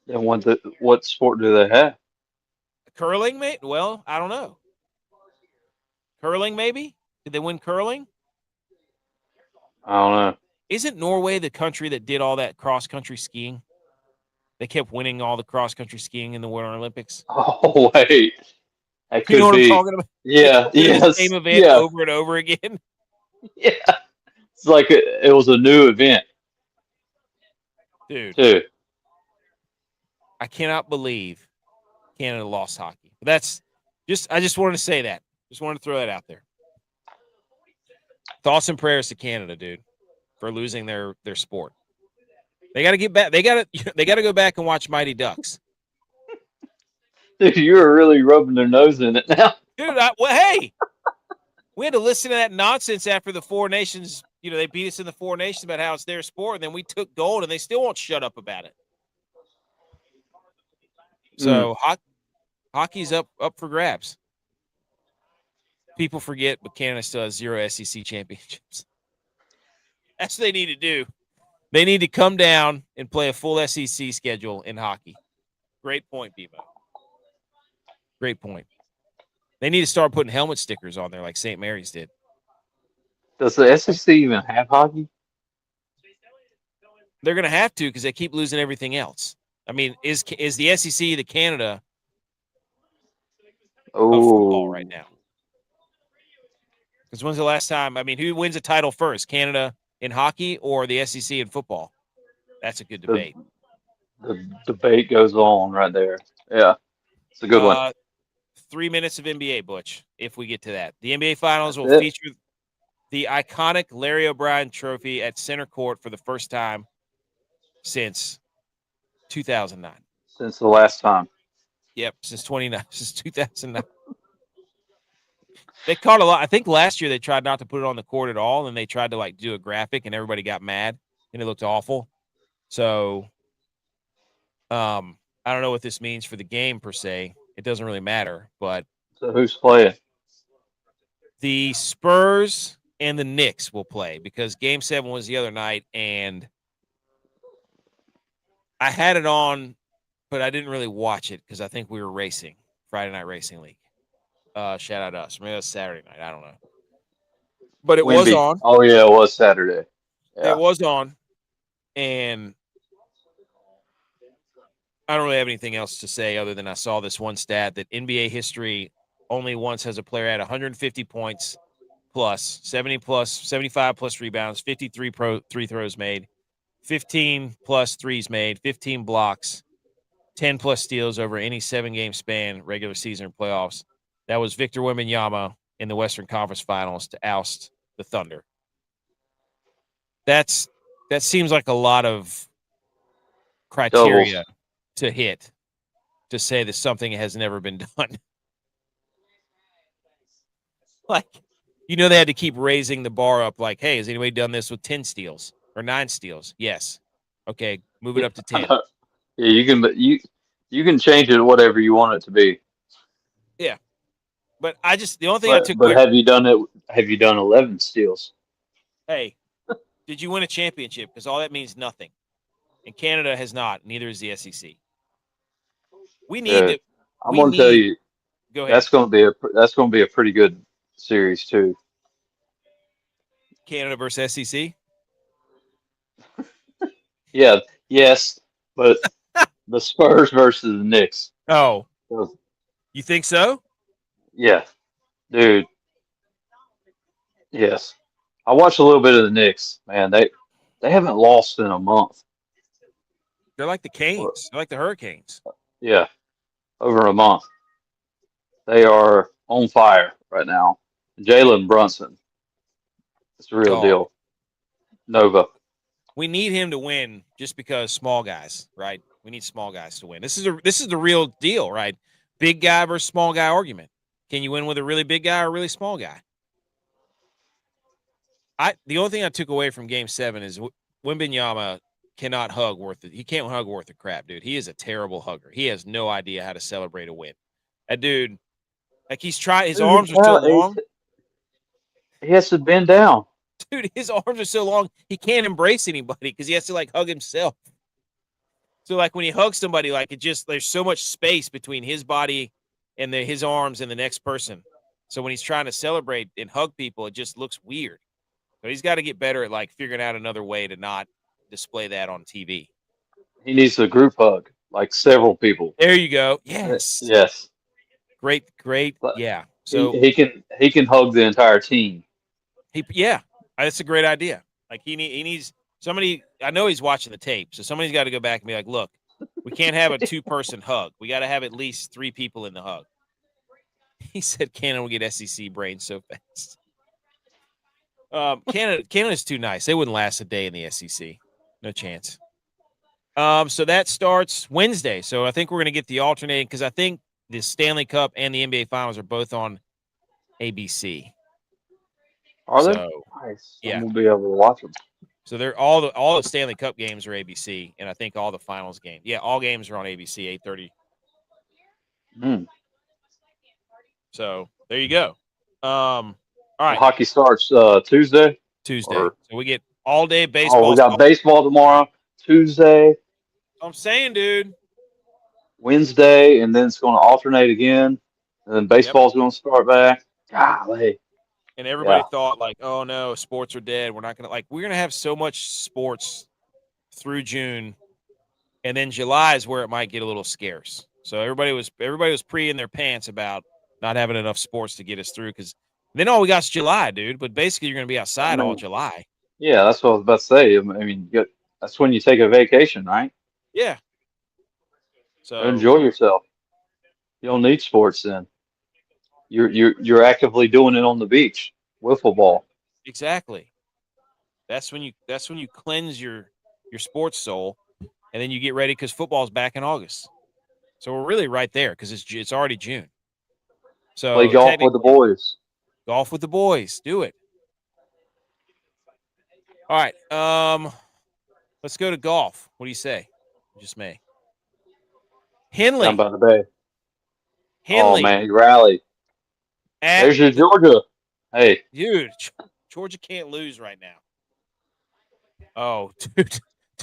And what sport do they have? Curling, mate? Well, I don't know. Curling, maybe? Did they win curling? I don't know. Isn't Norway the country that did all that cross-country skiing? They kept winning all the cross-country skiing in the Winter Olympics. Oh, wait. That could You know what be. I'm talking about? Yeah, yes. The same event over and over again. Yeah. It's like it was a new event. Dude. Too. I cannot believe Canada lost hockey. But I just wanted to say that. Just wanted to throw that out there. Thoughts and prayers to Canada, dude, for losing their sport. They got to get back. They got to go back and watch Mighty Ducks. Dude, you're really rubbing their nose in it now. Dude, hey, we had to listen to that nonsense after the Four Nations. You know, they beat us in the Four Nations about how it's their sport, and then we took gold, and they still won't shut up about it. So hockey's up for grabs. People forget, but Canada still has 0 SEC championships. That's what they need to do. They need to come down and play a full SEC schedule in hockey. Great point, Bevo. Great point. They need to start putting helmet stickers on there like St. Mary's did. Does the SEC even have hockey? They're going to have to because they keep losing everything else. I mean, is the SEC the Canada of football right now? Because when's the last time? I mean, who wins a title first, Canada in hockey or the SEC in football? That's a good debate. The debate goes on right there. Yeah, it's a good one. 3 minutes of NBA, Butch, if we get to that. The NBA Finals will feature the iconic Larry O'Brien trophy at center court for the first time since 2009. Since the last time. Yep, since 2009. They caught a lot. I think last year they tried not to put it on the court at all, and they tried to do a graphic, and everybody got mad, and it looked awful. So, I don't know what this means for the game per se. It doesn't really matter, but so who's playing? The Spurs and the Knicks will play because Game 7 was the other night, and I had it on, but I didn't really watch it because I think we were racing, Friday Night Racing League. Shout out to us. Maybe it was Saturday night. I don't know. but it was Wimby. on. Oh yeah, it was Saturday. It Yeah. was on, and I don't really have anything else to say other than I saw this one stat that NBA history only once has a player at 150 points plus, 70 plus, 75 plus rebounds, 53 free throws made, 15 plus threes made, 15 blocks, 10 plus steals over any 7-game span, regular season or playoffs. That was Victor Wembanyama in the Western Conference Finals to oust the Thunder. That seems like a lot of criteria Doubles. to hit to say that something has never been done. Like, they had to keep raising the bar up. Like, hey, has anybody done this with 10 steals or 9 steals? Yes. Okay, move it Yeah, up to 10. yeah, you can change it to whatever you want it to be. Yeah. But the only thing I took But away, have you done it? Have you done 11 steals? hey, did you win a championship? Because all that means nothing. And Canada has not. Neither is the SEC. We need Uh, to. I'm We gonna tell need. you Go ahead. that's gonna be a pretty good series too. Canada versus SEC. Yeah, yes, but the Spurs versus the Knicks. Oh, So, you think so? yeah, dude. Yes, I watched a little bit of the Knicks. Man, they haven't lost in a month. They're like the Or- Canes. They're like the Hurricanes. Yeah, over a month. They are on fire right now. Jalen Brunson, it's the real Dog. deal. Nova. We need him to win just because small guys, right? We need small guys to win. This is the real deal, right? Big guy versus small guy argument. Can you win with a really big guy or a really small guy? The only thing I took away from Game 7 is Wembanyama cannot hug worth it. He can't hug worth a crap, dude. He is a terrible hugger. He has no idea how to celebrate a win. That dude, like he's tried. His arms are so long, He has to bend down. dude. His arms are so long. He can't embrace anybody because he has to like hug himself. So like when he hugs somebody, like there's so much space between his body and his arms and the next person. So when he's trying to celebrate and hug people, it just looks weird. So he's got to get better at like figuring out another way to not display that on TV. He needs a group hug, like several people. There you go. Yes. Yes. Great. But Yeah. he, So he can hug the entire team. that's a great idea. Like he needs somebody. I know he's watching the tape, so somebody's got to go back and be like, look, we can't have a 2-person hug. We got to have at least 3 people in the hug. He said Canada will get SEC brains so fast. Canada's too nice. They wouldn't last a day in the SEC. No chance. So that starts Wednesday. So I think we're going to get the alternating because I think the Stanley Cup and the NBA Finals are both on ABC. Are they? So Nice. yeah. I'm gonna be able to watch them. So they're all the Stanley Cup games are ABC, and I think all the finals games. Yeah, all games are on ABC, 8:30. So there you go. All right. Hockey starts Tuesday. Tuesday. So we get all day Oh, baseball. we got baseball tomorrow, Tuesday, I'm saying, dude. Wednesday, and then it's going to alternate again. And then baseball's going to start back. Golly. And everybody Yeah. thought like, oh no, sports are dead. We're gonna have so much sports through June, and then July is where it might get a little scarce. So everybody was pre in their pants about not having enough sports to get us through because then all we got is July, dude. But basically, you're gonna be outside all July. Yeah, that's what I was about to say. I mean, that's when you take a vacation, right? Yeah. So Enjoy yourself. You don't need sports then. You're actively doing it on the beach, wiffle ball. exactly. That's when you cleanse your sports soul, and then you get ready because football's back in August. So we're really right there because it's already June. So Play golf with the boys. Golf with the boys. Do it. All right. Let's go to golf. What do you say? Just me. Henley. Down by the bay. Henley. Oh man, he rallied. There's your Georgia. Hey, dude, Georgia can't lose right now. Oh,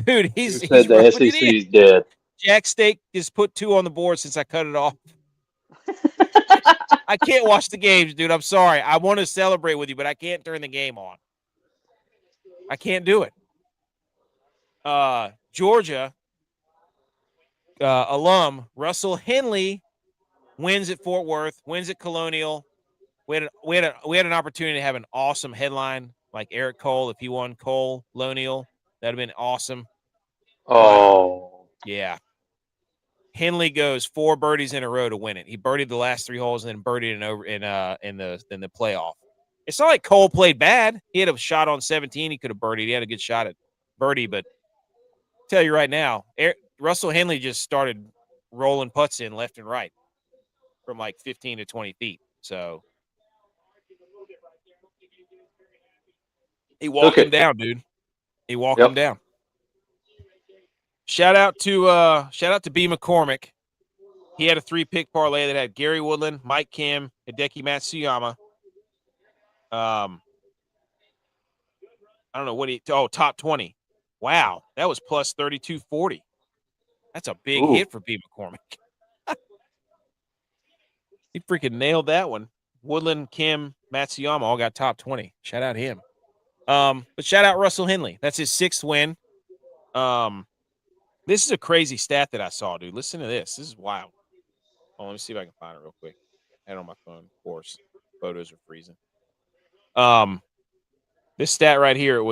dude, he's said the SEC's dead. Jack Steak has put 2 on the board since I cut it off. I can't watch the games, dude. I'm sorry. I want to celebrate with you, but I can't turn the game on. I can't do it. Georgia alum Russell Henley wins at Fort Worth, wins at Colonial. We had an opportunity to have an awesome headline like Eric Cole. If he won Colonial, that'd have been awesome. Oh, Yeah. Henley goes 4 birdies in a row to win it. He birdied the last 3 holes and then birdied it over in the playoff. It's not like Cole played bad. He had a shot on 17. He could have birdied. He had a good shot at birdie, but I'll tell you right now, Russell Henley just started rolling putts in left and right from like 15 to 20 feet. So he walked him down, dude. He walked him down. Shout out to B. McCormick. He had a 3-pick parlay that had Gary Woodland, Mike Kim, Hideki Matsuyama. I don't know what top 20. Wow, that was plus 3240. That's a big hit for B. McCormick. He freaking nailed that one. Woodland, Kim, Matsuyama all got top 20. Shout out him. But shout out Russell Henley. That's his 6th win. This is a crazy stat that I saw, dude. Listen to this. This is wild. Oh, let me see if I can find it real quick. I had it on my phone, of course. Photos are freezing. This stat right here,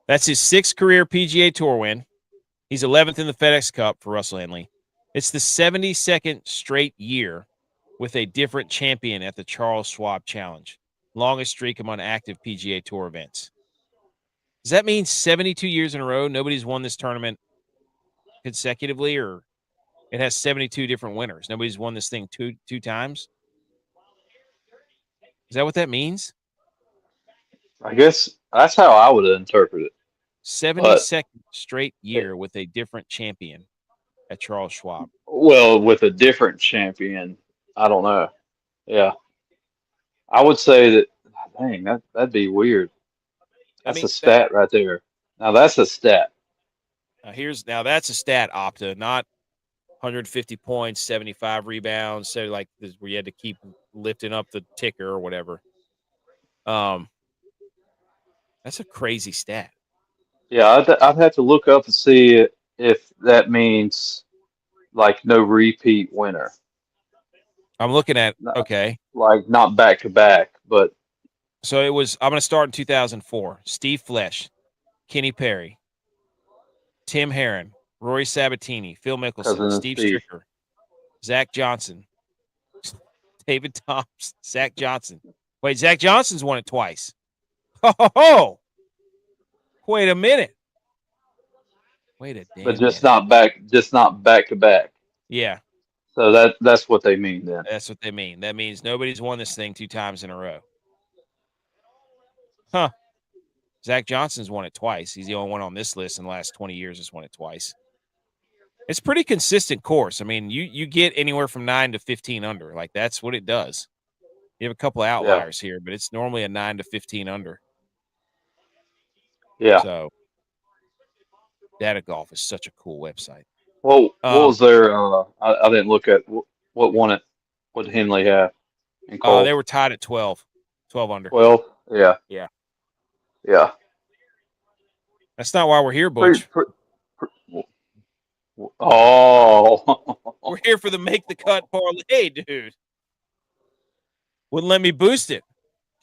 that's his 6th career PGA Tour win. He's 11th in the FedEx Cup for Russell Henley. It's the 72nd straight year with a different champion at the Charles Schwab Challenge. Longest streak among active PGA Tour events. Does that mean 72 years in a row nobody's won this tournament consecutively, or it has 72 different winners? Nobody's won this thing two times? Is that what that means? I guess that's how I would interpret it. 72nd straight year with a different champion at Charles Schwab. Well, with a different champion, I don't know. Yeah. I would say that, dang, that'd be weird. That's a stat right there. Now that's a stat. Now that's a stat, Opta, not 150 points, 75 rebounds, so like this, where you had to keep lifting up the ticker or whatever. That's a crazy stat. Yeah, I'd have to look up and see if that means like no repeat winner. I'm looking at like not back to back, but so it was. I'm going to start in 2004. Steve Flesh, Kenny Perry, Tim Herron, Rory Sabatini, Phil Mickelson, Steve Stricker, Zach Johnson, David Thompson, Zach Johnson. Wait, Zach Johnson's won it twice. Oh, wait a minute. Wait a damn. But just not back to back. Yeah. So that's what they mean then. That's what they mean. That means nobody's won this thing 2 times in a row. Huh. Zach Johnson's won it twice. He's the only one on this list in the last 20 years that's won it twice. It's a pretty consistent course. I mean, you get anywhere from 9 to 15 under. Like, that's what it does. You have a couple of outliers here, but it's normally a 9 to 15 under. Yeah. So, Data Golf is such a cool website. Well, what was their? I didn't look at what won it. What did Henley have? They were tied at 12 under. 12. Yeah. Yeah. Yeah. That's not why we're here, Butch. Oh. We're here for the make the cut parlay, dude. Wouldn't let me boost it.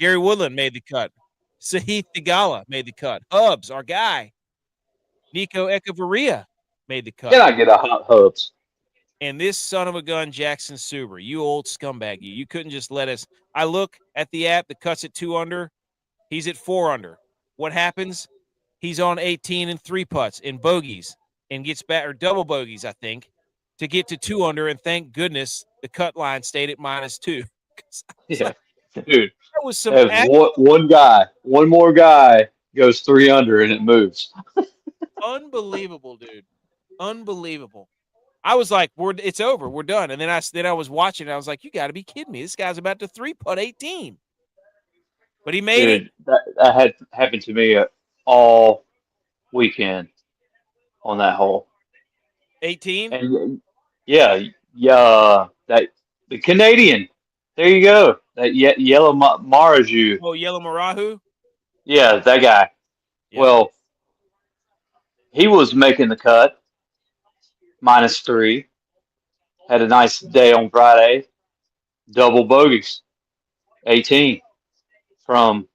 Gary Woodland made the cut. Sahith Theegala made the cut. Hubs, our guy. Nico Echevarria made the cut. Can I get a hot Hubs? And this son of a gun, Jackson Suber, you old scumbag, you couldn't just let us. I look at the app, the cut's at 2 under. He's at 4 under. What happens? He's on 18 and 3 putts in bogeys and gets back, or double bogeys, I think, to get to 2 under. And thank goodness the cut line stayed at -2. Yeah, dude. That was some one more guy goes 3 under and it moves. Unbelievable, dude. Unbelievable. I was like, it's over. We're done. And then I was watching and I was like, you got to be kidding me. This guy's about to 3-putt 18. But he made it. That had happened to me all weekend on that hole. 18? And yeah, that the Canadian There you go. That yellow Maraju. Oh, Yellow Marahu. Yeah, that guy. Yep. Well, he was making the cut, -3. Had a nice day on Friday. Double bogeys, 18 from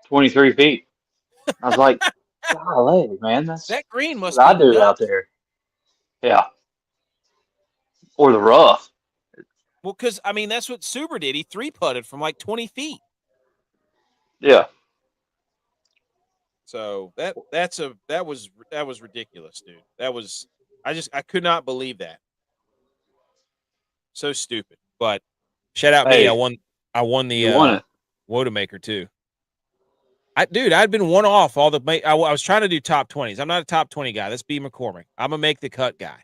23 feet. I was like, golly, man, that's That green what must I be do out nuts. there. Yeah. Or the rough. Well, because I mean that's what Suber did. He 3-putted from like 20 feet. Yeah. So that was ridiculous, dude. That was I could not believe that. So stupid. But shout out me. Hey, I won the you won it. Wodamaker too. I'd been one off all the I was trying to do top 20s. I'm not a top 20 guy. Let's be McCormick. I'm a make the cut guy.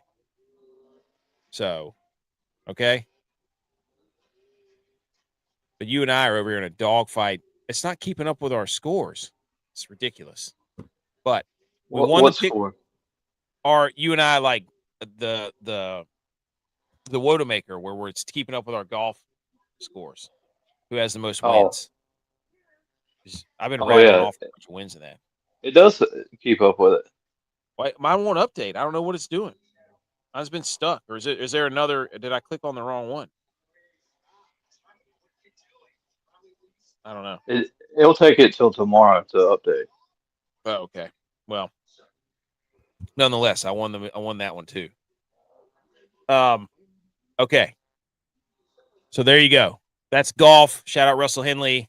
So, okay. But you and I are over here in a dogfight. It's not keeping up with our scores. It's ridiculous. But we won the What pick. score? Are you and I like the Wodamaker where it's keeping up with our golf scores? Who has the most Oh, wins? I've been oh rattling yeah. off a bunch of wins in that. It does keep up with it. Why mine won't update? I don't know what it's doing. Mine's been stuck, or is there another? Did I click on the wrong one? I don't know. It'll take it till tomorrow to update. Oh, okay. Well, nonetheless, I won that one too. Okay. So there you go. That's golf. Shout out Russell Henley.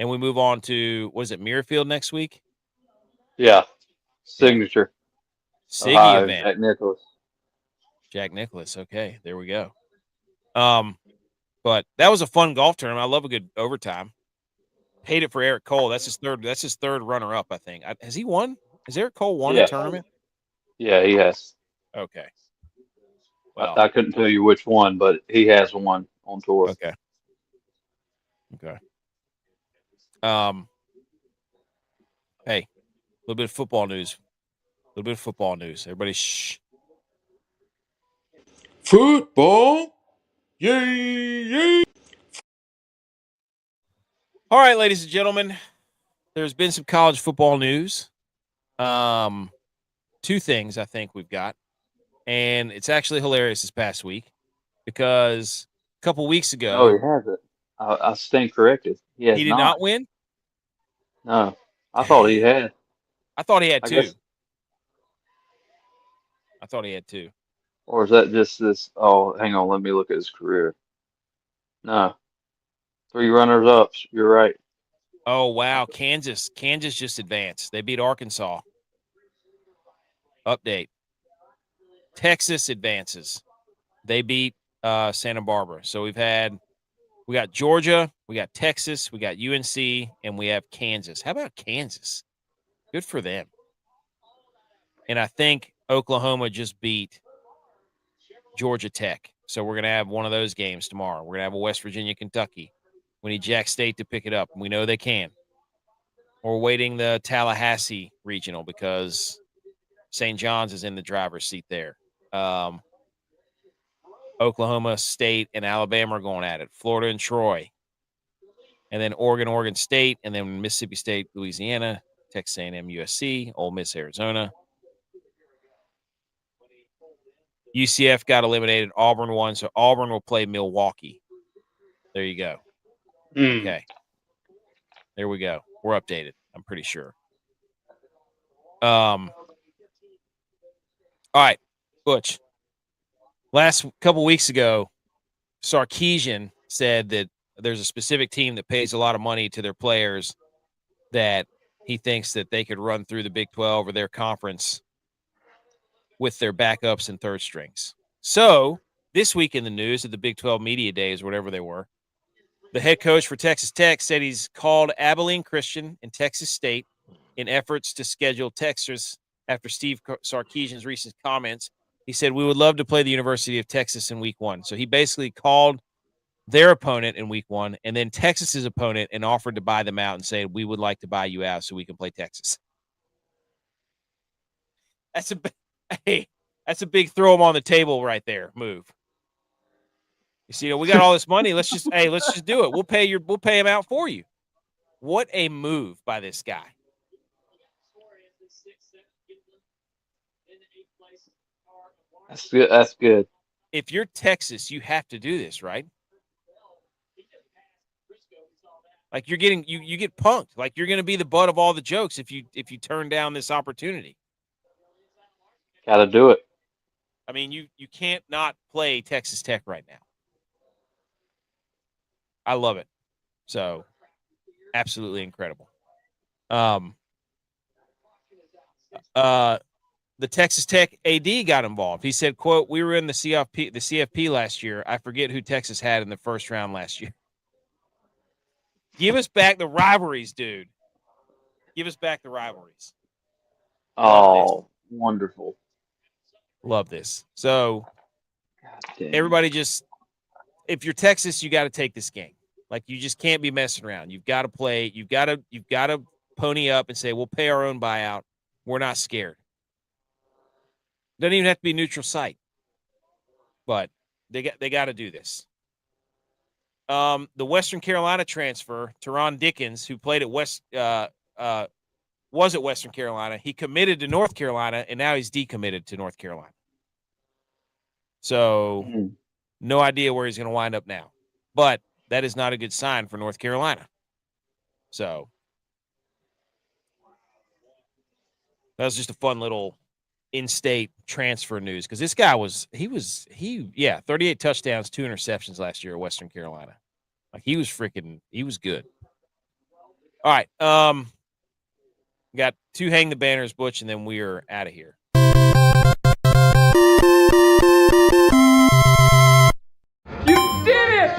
And we move on to, what is it, Muirfield next week? Yeah. Yeah. Signature. Siggy Ohio, event. Jack Nicklaus. Jack Nicklaus. Okay, there we go. But that was a fun golf tournament. I love a good overtime. Hate it for Eric Cole. That's his third runner up, I think. Has he won? Has Eric Cole won a Yeah. tournament? Yeah, he has. Okay. I, Well, I couldn't tell you which one, but he has one on tour. okay. Okay. Um, hey, a little bit of football news. A little bit of football news. Everybody shh. Football. Yay, yay. All right, ladies and gentlemen. There's been some college football news. Two things I think we've got. And it's actually hilarious this past week because a couple weeks No, ago, he hasn't. I stand corrected. He he has did not not. win. No, I thought he Dang. had. I thought he had I two. guess, I thought he had two. or is that just this? Oh, hang on. Let me look at his career. No, 3 runners-ups. You're right. Oh, wow. Kansas just advanced. They beat Arkansas. Update. Texas advances. They beat Santa Barbara. So we got Georgia, we got Texas, we got UNC, and we have Kansas. How about Kansas? Good for them. And I think Oklahoma just beat Georgia Tech. So we're going to have one of those games tomorrow. We're going to have a West Virginia, Kentucky. We need Jack State to pick it up. We know they can. We're waiting the Tallahassee regional because St. John's is in the driver's seat there. Oklahoma State and Alabama are going at it. Florida and Troy. And then Oregon State, and then Mississippi State, Louisiana, Texas A&M, USC, Ole Miss, Arizona. UCF got eliminated. Auburn won, so Auburn will play Milwaukee. There you go. Okay. There we go. We're updated, I'm pretty sure. All right, Butch. Last couple weeks ago, Sarkisian said that there's a specific team that pays a lot of money to their players that he thinks that they could run through the Big 12 or their conference with their backups and third strings. So this week in the news at the Big 12 media days, whatever they were, the head coach for Texas Tech said he's called Abilene Christian and Texas State in efforts to schedule Texas after Steve Sarkisian's recent comments. He said, we would love to play the University of Texas in week 1. So he basically called their opponent in week 1 and then Texas's opponent and offered to buy them out and said, we would like to buy you out so we can play Texas. That's a big throw them on the table right there move. You see, we got all this money. Let's just do it. We'll pay him out for you. What a move by this guy. That's good. That's good. If you're Texas, you have to do this, right? Like you get punked. Like you're going to be the butt of all the jokes if you turn down this opportunity. Got to do it. I mean, you can't not play Texas Tech right now. I love it. So, absolutely incredible. The Texas Tech AD got involved. He said, quote, "We were in the CFP last year. I forget who Texas had in the first round last year." Give us back the rivalries, dude. Give us back the rivalries. Oh, wonderful. Love this. So God everybody just, if you're Texas, you got to take this game. Like you just can't be messing around. You've got to play. You've got to pony up and say, we'll pay our own buyout. We're not scared. Doesn't even have to be neutral site. But they got to do this. The Western Carolina transfer, Teron Dickens, who played at was at Western Carolina. He committed to North Carolina, and now he's decommitted to North Carolina. So no idea where he's going to wind up now. But that is not a good sign for North Carolina. So that was just a fun little in-state transfer news because this guy was 38 touchdowns, 2 interceptions last year at Western Carolina. Like he was good. All right. Got 2 hang the banners, Butch, and then we are out of here. You did it!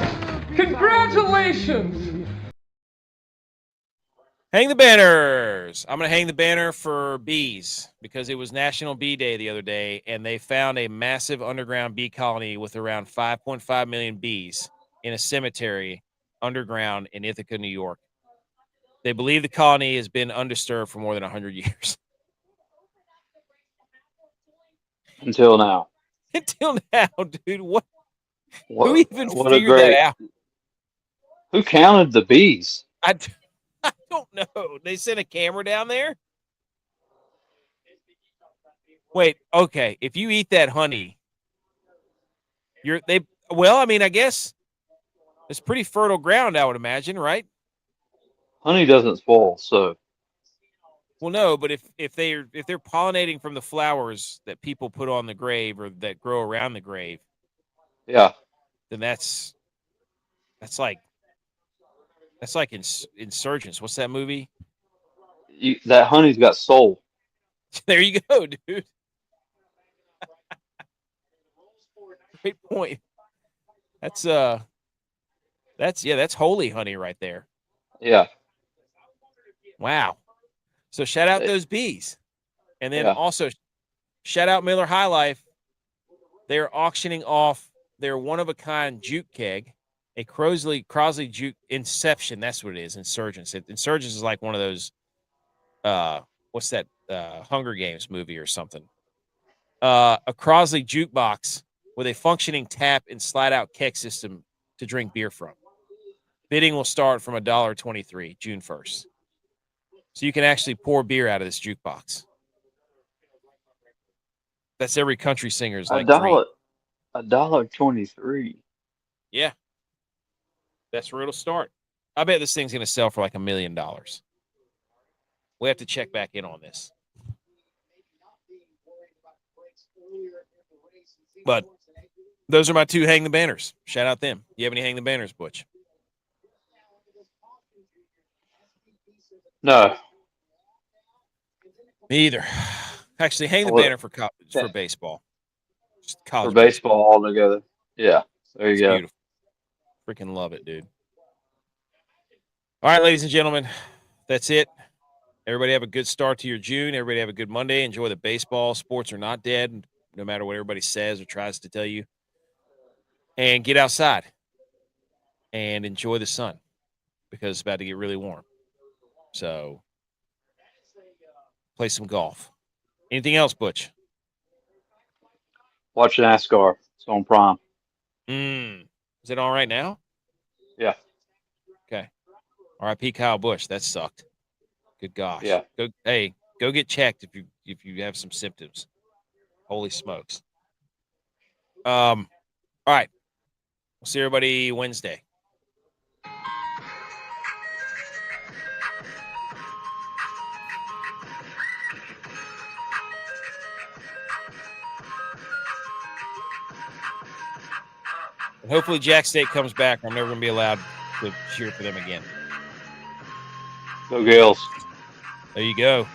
Congratulations! Hang the banners. I'm going to hang the banner for bees because it was National Bee Day the other day, and they found a massive underground bee colony with around 5.5 million bees in a cemetery underground in Ithaca, New York. They believe the colony has been undisturbed for more than 100 years. Until now. Until now, dude. Who even figured that out? Who counted the bees? I don't know. They sent a camera down there? Wait, okay. If you eat that honey, I guess it's pretty fertile ground, I would imagine, right? Honey doesn't spoil, so. Well, no, but if they're pollinating from the flowers that people put on the grave or that grow around the grave, yeah, then that's like Insurgents. What's that movie? That honey's got soul. There you go, dude. Great point. That's holy honey right there. Yeah. Wow. So shout out those bees. And then also shout out Miller High Life. They're auctioning off their one-of-a-kind juke keg, a Crosley juke Inception. That's what it is, Insurgents. Insurgents is like one of those, what's that, Hunger Games movie or something. A Crosley jukebox with a functioning tap and slide-out keg system to drink beer from. Bidding will start from $1.23, June 1st. So you can actually pour beer out of this jukebox. That's every country singer's like dream. $1.23. Yeah. That's where it'll start. I bet this thing's going to sell for like $1 million. We have to check back in on this. But those are my 2 hang the banners. Shout out them. You have any hang the banners, Butch? No. Me either. Actually, hang the banner for baseball. Just college for baseball altogether. Yeah. There you go. Beautiful. Freaking love it, dude. All right, ladies and gentlemen, that's it. Everybody have a good start to your June. Everybody have a good Monday. Enjoy the baseball. Sports are not dead, no matter what everybody says or tries to tell you. And get outside and enjoy the sun because it's about to get really warm. So play some golf. Anything else, Butch? Watch NASCAR. It's on Prime. Is it on right now? Yeah. Okay. R.I.P. Kyle Busch. That sucked. Good gosh. Yeah. Go get checked if you have some symptoms. Holy smokes. All right. We'll see everybody Wednesday. And hopefully Jack State comes back. I'm never going to be allowed to cheer for them again. Go Gales. There you go.